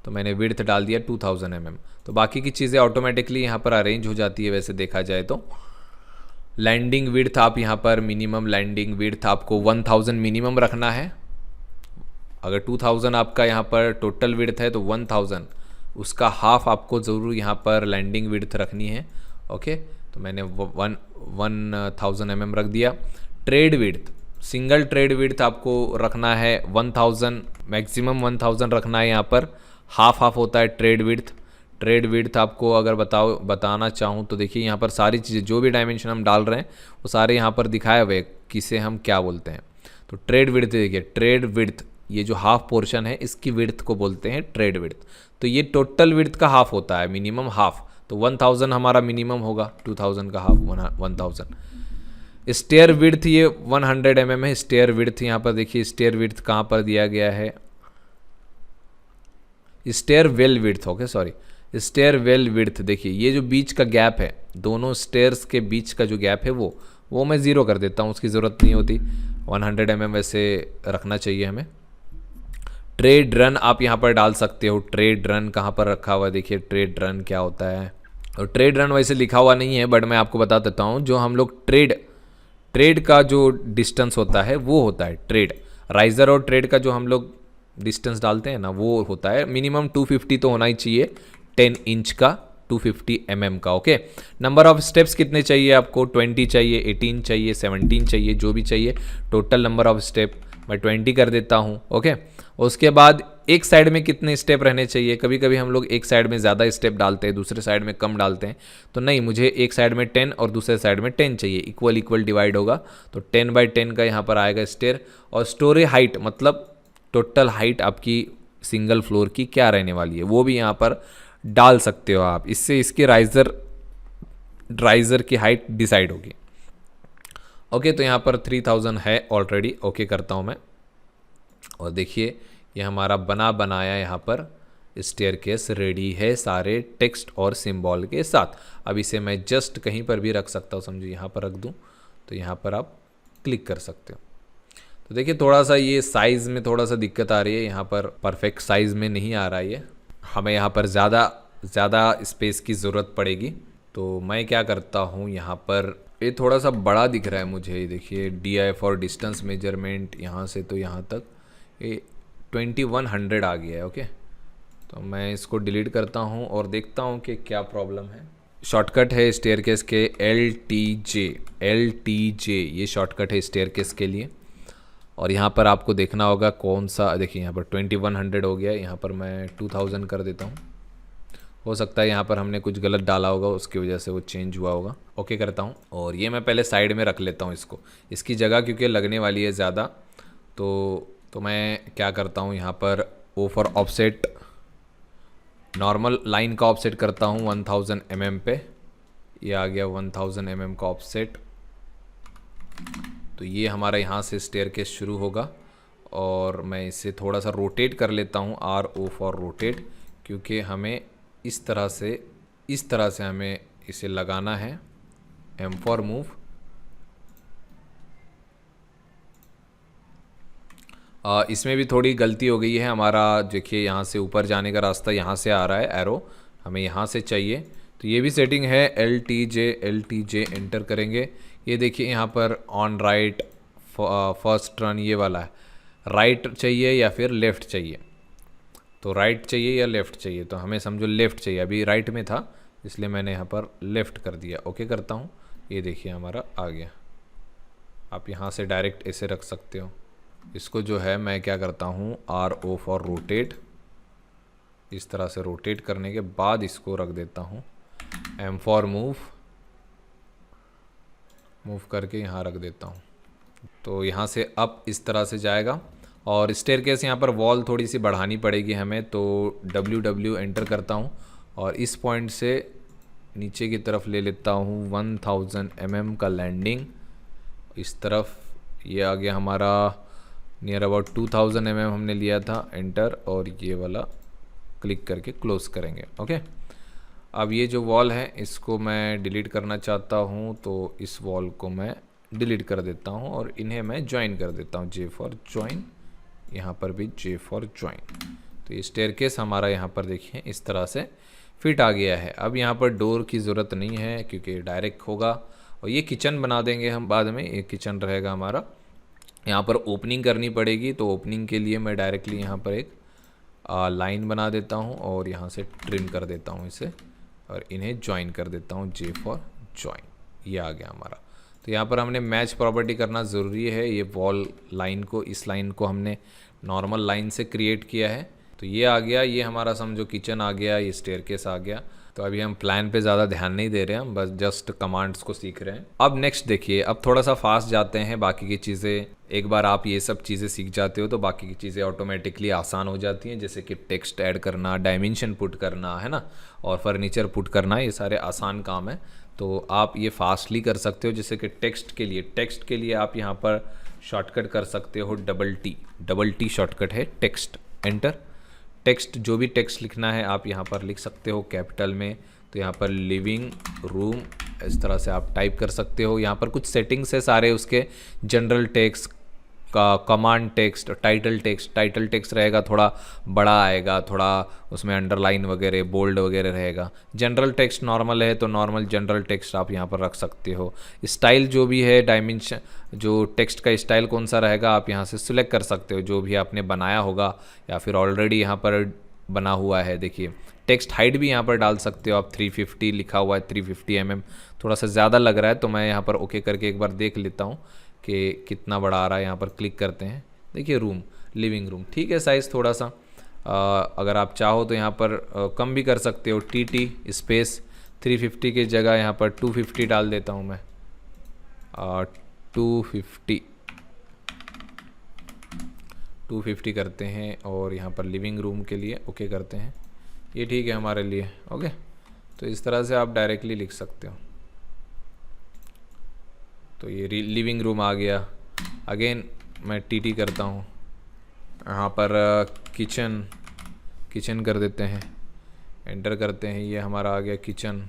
तो मैंने विड्थ डाल दिया 2000 mm। तो बाकी की चीज़ें ऑटोमेटिकली यहाँ पर अरेंज हो जाती है वैसे देखा जाए तो। लैंडिंग विड्थ आप यहाँ पर मिनिमम लैंडिंग विड्थ आपको 1000 मिनिमम रखना है। अगर 2000 आपका यहाँ पर टोटल विड्थ है तो 1000 उसका हाफ आपको ज़रूर यहाँ पर लैंडिंग विड्थ रखनी है, ओके। तो मैंने 1000 mm रख दिया। Trade width, single trade width आपको रखना है 1000, मैक्सिमम 1000 रखना है यहाँ पर। हाफ होता है ट्रेड विड्थ। ट्रेड विड्थ आपको अगर बताना चाहूँ तो देखिए यहाँ पर सारी चीज़ें जो भी डायमेंशन हम डाल रहे हैं वो सारे यहाँ पर दिखाए हुए किसे हम क्या बोलते हैं। तो ट्रेड विड्थ देखिए, ट्रेड विड्थ ये जो हाफ पोर्शन है इसकी विड्थ को बोलते हैं ट्रेड विड्थ। तो ये टोटल विड्थ का हाफ होता है, मिनिमम हाफ। तो 1000 हमारा मिनिमम होगा, 2000 का हाफ 1000। स्टेयर विड्थ ये 100 mm है। स्टेयर विड्थ यहाँ पर देखिए, स्टेयर विड्थ कहाँ पर दिया गया है, stairwell width, okay sorry, stairwell width. देखिए ये जो बीच का गैप है, दोनों स्टेयर्स के बीच का जो गैप है वो मैं ज़ीरो कर देता हूँ, उसकी ज़रूरत नहीं होती। 100 mm वैसे रखना चाहिए हमें। ट्रेड रन आप यहाँ पर डाल सकते हो। ट्रेड रन कहाँ पर रखा हुआ है, देखिए ट्रेड रन क्या होता है। और ट्रेड रन वैसे लिखा हुआ नहीं है, बट मैं आपको बता देता हूँ। जो हम लोग ट्रेड का जो डिस्टेंस होता है वो होता है ट्रेड। राइजर और ट्रेड का जो हम लोग डिस्टेंस डालते हैं ना, वो होता है मिनिमम 250 तो होना ही चाहिए, 10 इंच का, 250 mm का, ओके। नंबर ऑफ स्टेप्स कितने चाहिए आपको, 20 चाहिए, 18 चाहिए, 17 चाहिए, जो भी चाहिए। टोटल नंबर ऑफ स्टेप मैं 20 कर देता हूँ, ओके। उसके बाद एक साइड में कितने स्टेप रहने चाहिए, कभी कभी हम लोग एक साइड में ज़्यादा स्टेप डालते हैं, दूसरे साइड में कम डालते हैं। तो नहीं, मुझे एक साइड में 10 और दूसरे साइड में 10 चाहिए, इक्वल डिवाइड होगा। तो 10/10 का यहाँ पर आएगा स्टेयर। और स्टोरी हाइट मतलब टोटल हाइट आपकी सिंगल फ्लोर की क्या रहने वाली है वो भी यहाँ पर डाल सकते हो आप। इससे इसकी राइजर की हाइट डिसाइड होगी, ओके। तो यहाँ पर 3000 है ऑलरेडी, ओके करता हूँ मैं। और देखिए ये हमारा बनाया यहाँ पर स्टेयरकेस रेडी है सारे टेक्स्ट और सिंबल के साथ। अब इसे मैं जस्ट कहीं पर भी रख सकता हूँ, समझो यहाँ पर रख दूँ तो यहाँ पर आप क्लिक कर सकते हो। तो देखिए थोड़ा सा ये साइज़ में थोड़ा सा दिक्कत आ रही है, यहाँ पर परफेक्ट साइज़ में नहीं आ रहा है ये, हमें यहाँ पर ज़्यादा स्पेस की ज़रूरत पड़ेगी। तो मैं क्या करता हूँ, यहाँ पर ये थोड़ा सा बड़ा दिख रहा है मुझे, देखिए DI फॉर डिस्टेंस मेजरमेंट, यहाँ से तो यहाँ तक ये 2100 आ गया है, ओके। तो मैं इसको डिलीट करता हूँ और देखता हूँ कि क्या प्रॉब्लम है। शॉर्टकट है स्टेयरकेस के LTJ, ये शॉर्टकट है स्टेयरकेस के लिए। और यहाँ पर आपको देखना होगा कौन सा, देखिए यहाँ पर 2100 हो गया, यहाँ पर मैं 2000 कर देता हूँ। हो सकता है यहाँ पर हमने कुछ गलत डाला होगा, उसकी वजह से वो चेंज हुआ होगा, ओके करता हूँ। और ये मैं पहले साइड में रख लेता हूँ इसको, इसकी जगह क्योंकि लगने वाली है ज़्यादा। तो मैं क्या करता हूँ, यहाँ पर O for offset, normal line का ऑफसेट करता हूँ 1000 mm पे। ये आ गया 1000 mm का ऑफसेट। तो ये हमारा यहाँ से स्टेयरकेस शुरू होगा। और मैं इसे थोड़ा सा रोटेट कर लेता हूँ, RO फॉर रोटेट, क्योंकि हमें इस तरह से हमें इसे लगाना है। M for move. इसमें भी थोड़ी गलती हो गई है हमारा, देखिए यहाँ से ऊपर जाने का रास्ता यहाँ से आ रहा है, एरो हमें यहाँ से चाहिए। तो ये भी सेटिंग है, LTJ एंटर करेंगे। ये देखिए यहाँ पर ऑन राइट फर्स्ट टर्न ये वाला है, राइट चाहिए या फिर लेफ़्ट चाहिए। तो राइट चाहिए या लेफ़्ट चाहिए, तो हमें समझो लेफ़्ट चाहिए, अभी राइट में था इसलिए मैंने यहाँ पर लेफ़्ट कर दिया। ओके करता हूँ, ये देखिए हमारा आ गया। आप यहाँ से डायरेक्ट ऐसे रख सकते हो। इसको जो है मैं क्या करता हूँ, RO फॉर रोटेट, इस तरह से रोटेट करने के बाद इसको रख देता हूँ M फॉर मूव करके यहाँ रख देता हूँ। तो यहाँ से अप इस तरह से जाएगा और स्टेयरकेस यहाँ पर वॉल थोड़ी सी बढ़ानी पड़ेगी हमें, तो W एंटर करता हूँ और इस पॉइंट से नीचे की तरफ ले लेता हूँ 1000 mm का लैंडिंग। इस तरफ ये आ गया हमारा नियर अबाउट 2000 mm हमने लिया था, एंटर, और ये वाला क्लिक करके क्लोज करेंगे। ओके, अब ये जो वॉल है इसको मैं डिलीट करना चाहता हूँ, तो इस वॉल को मैं डिलीट कर देता हूँ और इन्हें मैं ज्वाइन कर देता हूँ, J फॉर ज्वाइन, यहाँ पर भी J फॉर ज्वाइन। तो ये स्टेयरकेस हमारा यहाँ पर देखिए इस तरह से फिट आ गया है। अब यहाँ पर डोर की ज़रूरत नहीं है क्योंकि डायरेक्ट होगा, और ये किचन बना देंगे हम बाद में, ये किचन रहेगा हमारा। यहाँ पर ओपनिंग करनी पड़ेगी, तो ओपनिंग के लिए मैं डायरेक्टली यहाँ पर एक लाइन बना देता हूँ और यहाँ से ट्रिम कर देता हूँ इसे और इन्हें ज्वाइन कर देता हूँ, J फॉर ज्वाइन। ये आ गया हमारा। तो यहाँ पर हमने मैच प्रॉपर्टी करना ज़रूरी है। ये वॉल लाइन को, इस लाइन को हमने नॉर्मल लाइन से क्रिएट किया है, तो ये आ गया। ये हमारा समझो किचन आ गया, ये स्टेयरकेस आ गया। तो अभी हम प्लान पे ज़्यादा ध्यान नहीं दे रहे हैं, हम बस जस्ट कमांड्स को सीख रहे हैं। अब नेक्स्ट देखिए, अब थोड़ा सा फास्ट जाते हैं। बाकी की चीज़ें, एक बार आप ये सब चीज़ें सीख जाते हो तो बाकी की चीज़ें ऑटोमेटिकली आसान हो जाती हैं, जैसे कि टेक्स्ट ऐड करना, डायमेंशन पुट करना, है ना, और फर्नीचर पुट करना, ये सारे आसान काम है। तो आप ये फास्टली कर सकते हो। जैसे कि टेक्स्ट के लिए आप यहाँ पर शॉर्टकट कर सकते हो डबल टी शॉर्टकट है, टेक्स्ट, एंटर। टेक्स्ट, जो भी टेक्स्ट लिखना है आप यहाँ पर लिख सकते हो कैपिटल में। तो यहाँ पर लिविंग रूम इस तरह से आप टाइप कर सकते हो। यहाँ पर कुछ सेटिंग्स है सारे उसके, जनरल टेक्स्ट का, कमांड टेक्स्ट, टाइटल टेक्स्ट रहेगा थोड़ा बड़ा आएगा, थोड़ा उसमें अंडरलाइन वगैरह, बोल्ड वगैरह रहेगा। जनरल टेक्स्ट नॉर्मल है तो नॉर्मल जनरल टेक्स्ट आप यहाँ पर रख सकते हो। स्टाइल जो भी है, डायमेंशन, जो टेक्स्ट का स्टाइल कौन सा रहेगा आप यहाँ से सिलेक्ट कर सकते हो, जो भी आपने बनाया होगा या फिर ऑलरेडी यहाँ पर बना हुआ है। देखिए टेक्स्ट हाइट भी यहाँ पर डाल सकते हो आप, 350 लिखा हुआ है, 350 mm, थोड़ा सा ज़्यादा लग रहा है तो मैं यहाँ पर ओके करके एक बार देख लेता हूँ कि कितना बड़ा आ रहा है। यहाँ पर क्लिक करते हैं, देखिए रूम, लिविंग रूम, ठीक है साइज़ थोड़ा सा। अगर आप चाहो तो यहाँ पर कम भी कर सकते हो, TT स्पेस 350 की जगह यहाँ पर 250 डाल देता हूँ मैं, 250 करते हैं और यहाँ पर लिविंग रूम के लिए ओके करते हैं। ये ठीक है हमारे लिए। ओके, तो इस तरह से आप डायरेक्टली लिख सकते हो। तो ये लिविंग रूम आ गया। अगेन मैं TT करता हूँ, यहाँ पर किचन कर देते हैं, एंटर करते हैं, ये हमारा आ गया किचन,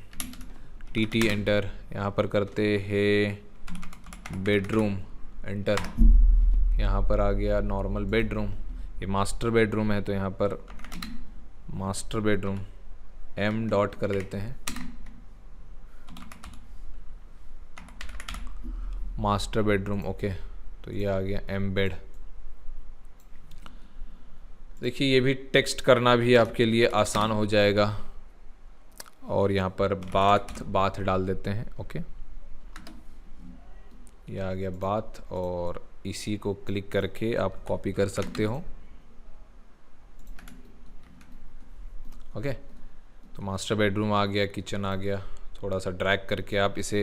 TT एंटर। यहाँ पर करते हैं बेडरूम, एंटर, यहाँ पर आ गया नॉर्मल बेडरूम। ये मास्टर बेडरूम है तो यहाँ पर मास्टर बेडरूम M डॉट कर देते हैं, मास्टर बेडरूम। ओके, तो ये आ गया M बेड। देखिए ये भी टेक्स्ट करना भी आपके लिए आसान हो जाएगा। और यहाँ पर बाथ डाल देते हैं। ओके, ये आ गया बाथ, और इसी को क्लिक करके आप कॉपी कर सकते हो। ओके, तो मास्टर बेडरूम आ गया, किचन आ गया। थोड़ा सा ड्रैग करके आप इसे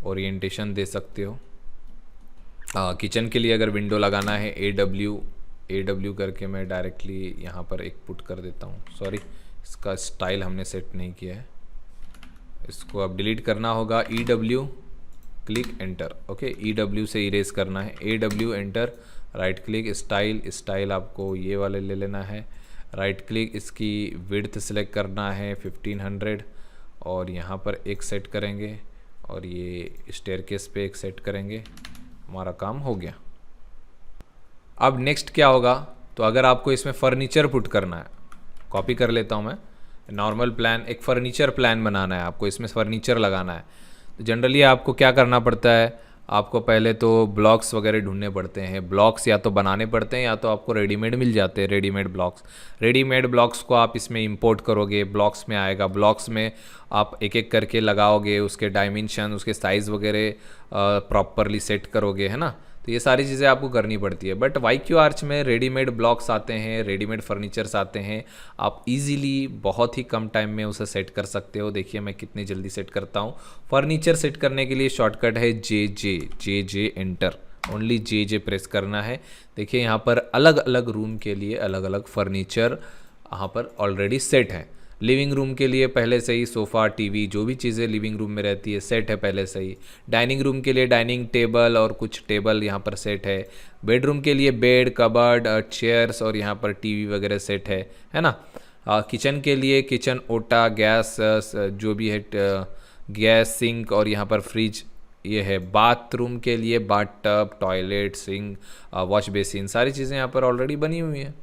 ओरिएंटेशन दे सकते हो। किचन के लिए अगर विंडो लगाना है AW करके मैं डायरेक्टली यहाँ पर एक पुट कर देता हूँ। सॉरी, इसका स्टाइल हमने सेट नहीं किया है, इसको अब डिलीट करना होगा। EW click enter. Okay, EW से इरेज करना है, AW enter, right click, style आपको ये वाले ले लेना है, राइट क्लिक, इसकी विड्थ सेलेक्ट करना है 1500 और यहाँ पर एक सेट करेंगे और ये स्टेयरकेस पे एक सेट करेंगे। हमारा काम हो गया। अब नेक्स्ट क्या होगा, तो अगर आपको इसमें फर्नीचर पुट करना है, कॉपी कर लेता हूँ मैं, नॉर्मल प्लान, एक फर्नीचर प्लान बनाना है आपको, इसमें फर्नीचर लगाना है। तो जनरली आपको क्या करना पड़ता है, आपको पहले तो ब्लॉक्स वगैरह ढूंढने पड़ते हैं। ब्लॉक्स या तो बनाने पड़ते हैं या तो आपको रेडीमेड मिल जाते हैं, रेडीमेड ब्लॉक्स। रेडीमेड ब्लॉक्स को आप इसमें इंपोर्ट करोगे, ब्लॉक्स में आएगा। ब्लॉक्स में आप एक एक करके लगाओगे, उसके डायमेंशन, उसके साइज़ वगैरह प्रॉपरली सेट करोगे, है ना। तो ये सारी चीज़ें आपको करनी पड़ती है। बट YQ आर्च में रेडीमेड ब्लॉक्स आते हैं, रेडीमेड फर्नीचर्स आते हैं, आप इजीली बहुत ही कम टाइम में उसे सेट कर सकते हो। देखिए मैं कितनी जल्दी सेट करता हूँ। फर्नीचर सेट करने के लिए शॉर्टकट है JJ enter, only JJ press करना है। देखिए यहाँ पर अलग अलग रूम के लिए अलग अलग फर्नीचर यहाँ पर ऑलरेडी सेट है। लिविंग रूम के लिए पहले से ही सोफ़ा, टीवी, जो भी चीज़ें लिविंग रूम में रहती है सेट है पहले से ही। डाइनिंग रूम के लिए डाइनिंग टेबल और कुछ टेबल यहाँ पर सेट है। बेडरूम के लिए बेड, कबर्ड, चेयर्स और यहाँ पर टीवी वगैरह सेट है ना। किचन के लिए किचन ओटा, गैस जो भी है, गैस, सिंक और यहाँ पर फ्रिज ये है। बाथरूम के लिए bathtub, toilet, sink, wash basin, सारी चीज़ें यहाँ पर ऑलरेडी बनी हुई हैं।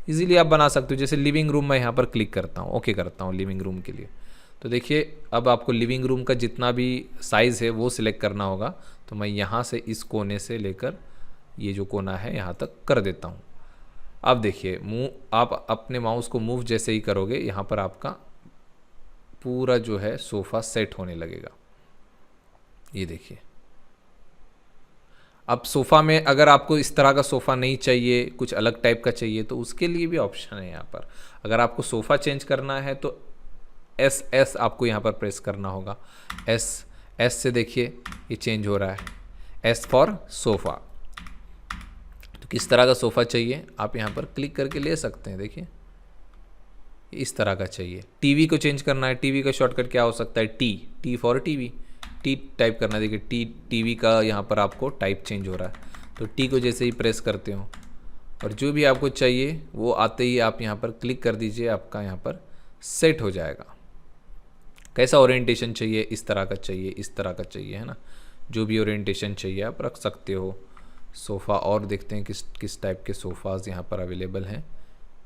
इजीली आप बना सकते हो। जैसे लिविंग रूम, मैं यहाँ पर क्लिक करता हूँ, ओके करता हूँ लिविंग रूम के लिए। तो देखिए अब आपको लिविंग रूम का जितना भी साइज़ है वो सिलेक्ट करना होगा। तो मैं यहाँ से इस कोने से लेकर ये जो कोना है यहाँ तक कर देता हूँ। अब देखिए आप अपने माउस को मूव जैसे ही करोगे, यहाँ पर आपका पूरा जो है सोफ़ा सेट होने लगेगा। ये देखिए। अब सोफ़ा में अगर आपको इस तरह का सोफ़ा नहीं चाहिए, कुछ अलग टाइप का चाहिए, तो उसके लिए भी ऑप्शन है यहाँ पर। अगर आपको सोफ़ा चेंज करना है तो SS आपको यहाँ पर प्रेस करना होगा। S से देखिए ये चेंज हो रहा है, S फॉर सोफ़ा। तो किस तरह का सोफ़ा चाहिए आप यहाँ पर क्लिक करके ले सकते हैं। देखिए इस तरह का चाहिए। टीवी को चेंज करना है, टीवी का शॉर्टकट क्या हो सकता है, T for TV. T type करना, देखिए टीवी का यहाँ पर आपको टाइप चेंज हो रहा है। तो टी को जैसे ही प्रेस करते हो और जो भी आपको चाहिए वो आते ही आप यहाँ पर क्लिक कर दीजिए, आपका यहाँ पर सेट हो जाएगा। कैसा ओरिएंटेशन चाहिए, इस तरह का चाहिए, इस तरह का चाहिए, है ना। जो भी ओरिएंटेशन चाहिए आप रख सकते हो। सोफ़ा और देखते हैं किस टाइप के सोफ़ाज़ यहाँ पर अवेलेबल हैं।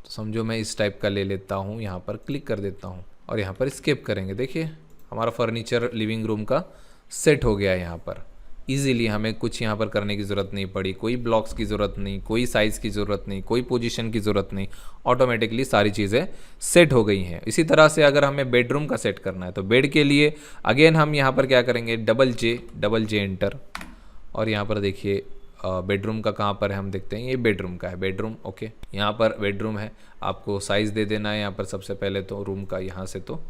तो समझो मैं इस टाइप का ले लेता हूँ, यहाँ पर क्लिक कर देता हूँ और यहाँ पर स्किप करेंगे। देखिए हमारा फर्नीचर लिविंग रूम का सेट हो गया है। यहाँ पर इजीली हमें कुछ यहाँ पर करने की ज़रूरत नहीं पड़ी, कोई ब्लॉक्स की ज़रूरत नहीं, कोई साइज़ की ज़रूरत नहीं, कोई पोजीशन की ज़रूरत नहीं, ऑटोमेटिकली सारी चीज़ें सेट हो गई हैं। इसी तरह से अगर हमें बेडरूम का सेट करना है तो बेड के लिए अगेन हम यहाँ पर क्या करेंगे, डबल जे एंटर। और यहाँ पर देखिए बेडरूम का कहाँ पर है हम देखते हैं, ये बेडरूम का है, बेडरूम ओके। यहाँ पर बेडरूम है, आपको साइज़ दे देना है यहाँ पर सबसे पहले तो रूम का, यहाँ से तो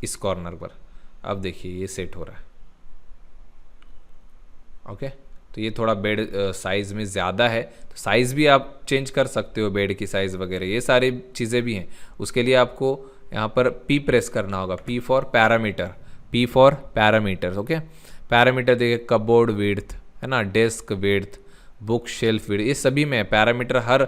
इस कॉर्नर पर। अब देखिए ये सेट हो रहा है ओके। तो ये थोड़ा बेड साइज़ में ज़्यादा है, तो साइज़ भी आप चेंज कर सकते हो, बेड की साइज़ वगैरह ये सारी चीज़ें भी हैं। उसके लिए आपको यहाँ पर P प्रेस करना होगा, P for parameter, P for parameters okay. Parameter देखिए कबोर्ड विड्थ है ना, desk width, book shelf width, ये सभी में पैरामीटर। हर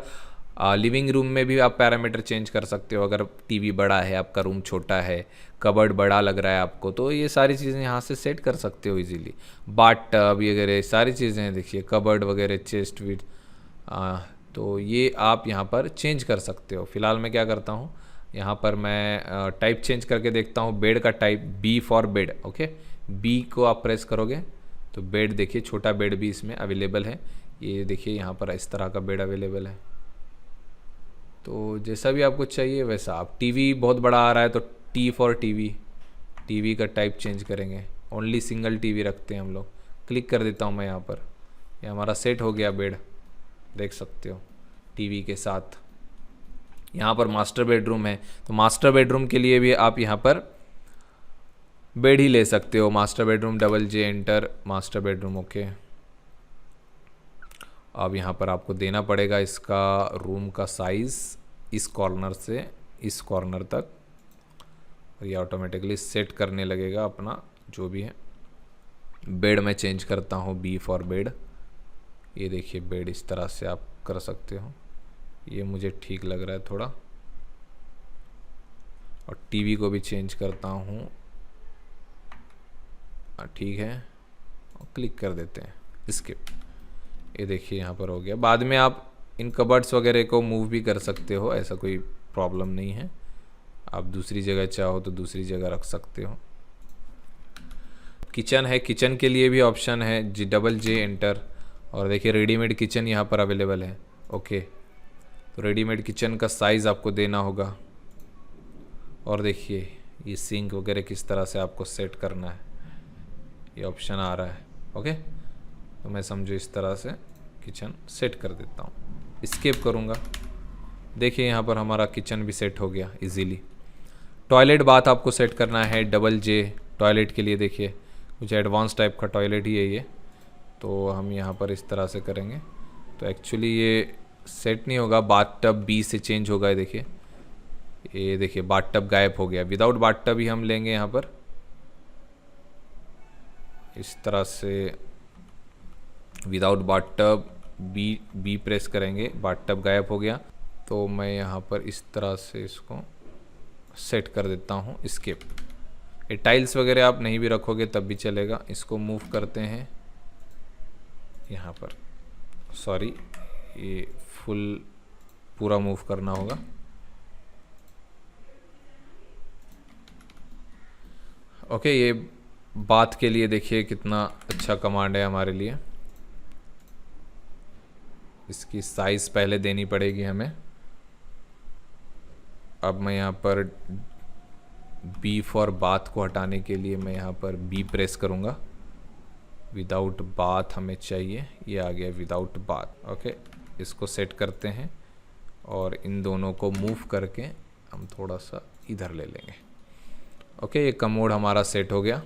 लिविंग रूम में भी आप पैरामीटर चेंज कर सकते हो। अगर टीवी बड़ा है, आपका रूम छोटा है, कबर्ड बड़ा लग रहा है आपको, तो ये सारी चीज़ें यहाँ से सेट कर सकते हो इजीली। बाथ टब वगैरह सारी चीज़ें हैं, देखिए कबर्ड वगैरह, चेस्ट विड, तो ये आप यहाँ पर चेंज कर सकते हो। फिलहाल मैं क्या करता हूँ, यहाँ पर मैं टाइप चेंज करके देखता हूँ। बेड का type B for bed okay. B को आप प्रेस करोगे तो बेड देखिए, छोटा बेड भी इसमें अवेलेबल है। ये देखिए यहाँ पर इस तरह का बेड अवेलेबल है। तो जैसा भी आपको चाहिए वैसा आप। टीवी बहुत बड़ा आ रहा है तो T फॉर टीवी, टीवी का टाइप चेंज करेंगे। ओनली सिंगल टीवी रखते हैं हम लोग। क्लिक कर देता हूँ मैं यहाँ पर, ये हमारा सेट हो गया बेड, देख सकते हो टीवी के साथ। यहाँ पर मास्टर बेडरूम है, तो मास्टर बेडरूम के लिए भी आप यहाँ पर बेड ही ले सकते हो। Master bedroom double J enter, master bedroom okay. अब यहाँ पर आपको देना पड़ेगा इसका रूम का साइज़, इस कॉर्नर से इस कॉर्नर तक, और ये ऑटोमेटिकली सेट करने लगेगा अपना जो भी है। बेड में चेंज करता हूँ, B फॉर बेड। ये देखिए बेड इस तरह से आप कर सकते हो, ये मुझे ठीक लग रहा है थोड़ा। और टीवी को भी चेंज करता हूँ, ठीक है, और क्लिक कर देते हैं स्किप। ये देखिए यहाँ पर हो गया। बाद में आप इन कबर्ड्स वगैरह को मूव भी कर सकते हो, ऐसा कोई प्रॉब्लम नहीं है। आप दूसरी जगह चाहो तो दूसरी जगह रख सकते हो। किचन है, किचन के लिए भी ऑप्शन है J एंटर, और देखिए रेडीमेड किचन यहाँ पर अवेलेबल है। ओके, तो रेडीमेड किचन का साइज़ आपको देना होगा, और देखिए ये सिंक वगैरह किस तरह से आपको सेट करना है, ये ऑप्शन आ रहा है। ओके, तो मैं समझो इस तरह से किचन सेट कर देता हूँ, एस्केप करूँगा। देखिए यहाँ पर हमारा किचन भी सेट हो गया इजीली। टॉयलेट बाथ आपको सेट करना है J टॉयलेट के लिए। देखिए कुछ एडवांस टाइप का टॉयलेट ही है ये, तो हम यहाँ पर इस तरह से करेंगे तो एक्चुअली ये सेट नहीं होगा, बाथ टब B से चेंज होगा। ये देखिए बाथ टब गायब हो गया। विदाउट बाथ टब ही हम लेंगे यहाँ पर, इस तरह से without bathtub B press करेंगे, बाथ टब गायब हो गया। तो मैं यहाँ पर इस तरह से इसको सेट कर देता हूँ, एस्केप। ये टाइल्स वगैरह आप नहीं भी रखोगे तब भी चलेगा। इसको मूव करते हैं यहाँ पर, सॉरी ये फुल पूरा मूव करना होगा। ओके, ये बात के लिए देखिए कितना अच्छा कमांड है हमारे लिए। इसकी साइज़ पहले देनी पड़ेगी हमें। अब मैं यहाँ पर B फॉर बाथ को हटाने के लिए मैं यहाँ पर B प्रेस करूँगा। विदाउट बाथ हमें चाहिए, ये आ गया विदाउट बाथ। ओके, इसको सेट करते हैं और इन दोनों को मूव करके हम थोड़ा सा इधर ले लेंगे। ओके, ये कमोड हमारा सेट हो गया।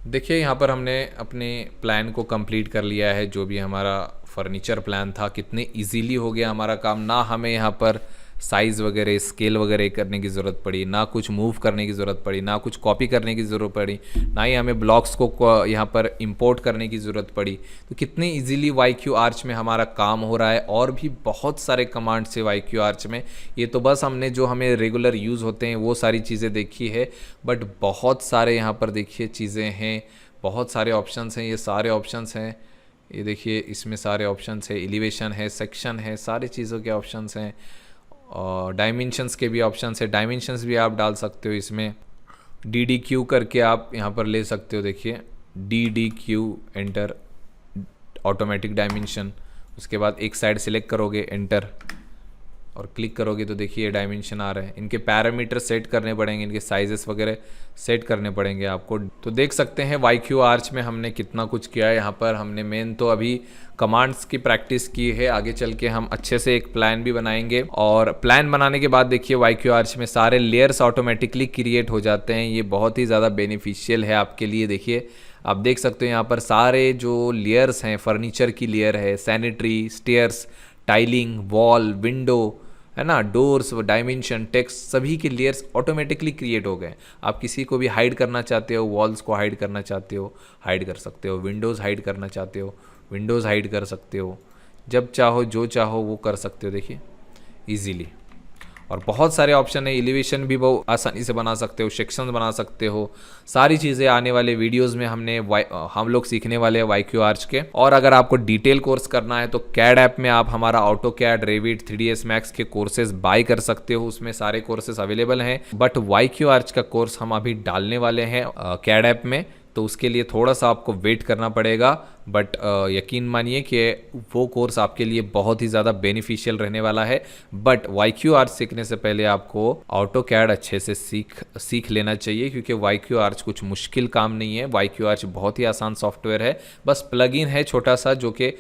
देखिए यहाँ पर हमने अपने प्लान को कंप्लीट कर लिया है, जो भी हमारा फर्नीचर प्लान था। कितने इजीली हो गया हमारा काम, ना हमें यहाँ पर साइज़ वगैरह स्केल वगैरह करने की ज़रूरत पड़ी, ना कुछ मूव करने की ज़रूरत पड़ी, ना कुछ कॉपी करने की ज़रूरत पड़ी, ना ही हमें ब्लॉक्स को यहाँ पर इंपोर्ट करने की ज़रूरत पड़ी। तो कितने इजीली YQ आर्च में हमारा काम हो रहा है। और भी बहुत सारे कमांड्स है YQ आर्च में। ये तो बस हमने जो हमें रेगुलर यूज़ होते हैं वो सारी चीज़ें देखी है, बट बहुत सारे यहाँ पर देखिए चीज़ें हैं, बहुत सारे ऑप्शंस हैं। ये सारे ऑप्शंस हैं, ये देखिए इसमें सारे ऑप्शंस है, एलिवेशन है, सेक्शन है, सारी चीज़ों के ऑप्शंस हैं। और डायमेंशंस के भी ऑप्शंस है, डायमेंशंस भी आप डाल सकते हो इसमें। DDQ करके आप यहाँ पर ले सकते हो। देखिए DDQ एंटर, ऑटोमेटिक डायमेंशन। उसके बाद एक साइड सिलेक्ट करोगे, एंटर, और क्लिक करोगे तो देखिए ये डायमेंशन आ रहे हैं। इनके पैरामीटर सेट करने पड़ेंगे, इनके साइजेस वगैरह सेट करने पड़ेंगे आपको। तो देख सकते हैं YQ आर्च में हमने कितना कुछ किया है। यहाँ पर हमने मेन तो अभी कमांड्स की प्रैक्टिस की है, आगे चल के हम अच्छे से एक प्लान भी बनाएंगे। और प्लान बनाने के बाद देखिए YQ आर्च में सारे लेयर्स ऑटोमेटिकली क्रिएट हो जाते हैं। ये बहुत ही ज़्यादा बेनिफिशियल है आपके लिए। देखिए आप देख सकते हो यहाँ पर सारे जो लेयर्स हैं, फर्नीचर की लेयर है, sanitary, stairs, tiling, wall, window, है ना, डोर्स, डायमेंशन, टेक्स्ट, सभी के लेयर्स ऑटोमेटिकली क्रिएट हो गए। आप किसी को भी हाइड करना चाहते हो, वॉल्स को हाइड करना चाहते हो, हाइड कर सकते हो। विंडोज़ हाइड करना चाहते हो, विंडोज़ हाइड कर सकते हो। जब चाहो जो चाहो वो कर सकते हो, देखिए ईजीली। और बहुत सारे ऑप्शन है। एलिवेशन भी बहुत आसानी से बना सकते हो, सेक्शन बना सकते हो। सारी चीज़ें आने वाले वीडियोस में हम लोग सीखने वाले हैं YQ आर्च के। और अगर आपको डिटेल कोर्स करना है तो कैड ऐप में आप हमारा AutoCAD, Revit, 3ds Max के कोर्सेज बाय कर सकते हो। उसमें सारे कोर्सेज अवेलेबल हैं। बट YQ आर्च का कोर्स हम अभी डालने वाले हैं कैड ऐप में, तो उसके लिए थोड़ा सा आपको वेट करना पड़ेगा। बट यकीन मानिए कि वो कोर्स आपके लिए बहुत ही ज़्यादा बेनिफिशियल रहने वाला है। बट YQ आर्च सीखने से पहले आपको AutoCAD अच्छे से सीख लेना चाहिए, क्योंकि YQ आर्च कुछ मुश्किल काम नहीं है। YQ आर्च बहुत ही आसान सॉफ्टवेयर है, बस प्लगइन है छोटा सा जो कि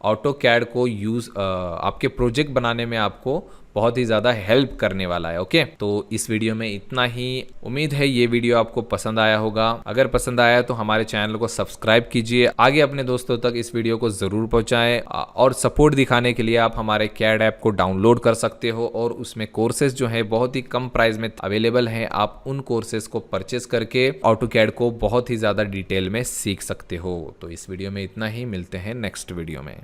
AutoCAD को आपके प्रोजेक्ट बनाने में आपको बहुत ही ज़्यादा हेल्प करने वाला है। ओके, तो इस वीडियो में इतना ही। उम्मीद है ये वीडियो आपको पसंद आया होगा। अगर पसंद आया तो हमारे चैनल को सब्सक्राइब कीजिए, आगे अपने दोस्तों तक इस वीडियो को ज़रूर पहुंचाएं। और सपोर्ट दिखाने के लिए आप हमारे कैड ऐप को डाउनलोड कर सकते हो, और उसमें कोर्सेज जो है बहुत ही कम प्राइस में अवेलेबल हैं। आप उन कोर्सेज को परचेज करके AutoCAD को बहुत ही ज़्यादा डिटेल में सीख सकते हो। तो इस वीडियो में इतना ही, मिलते हैं नेक्स्ट वीडियो में।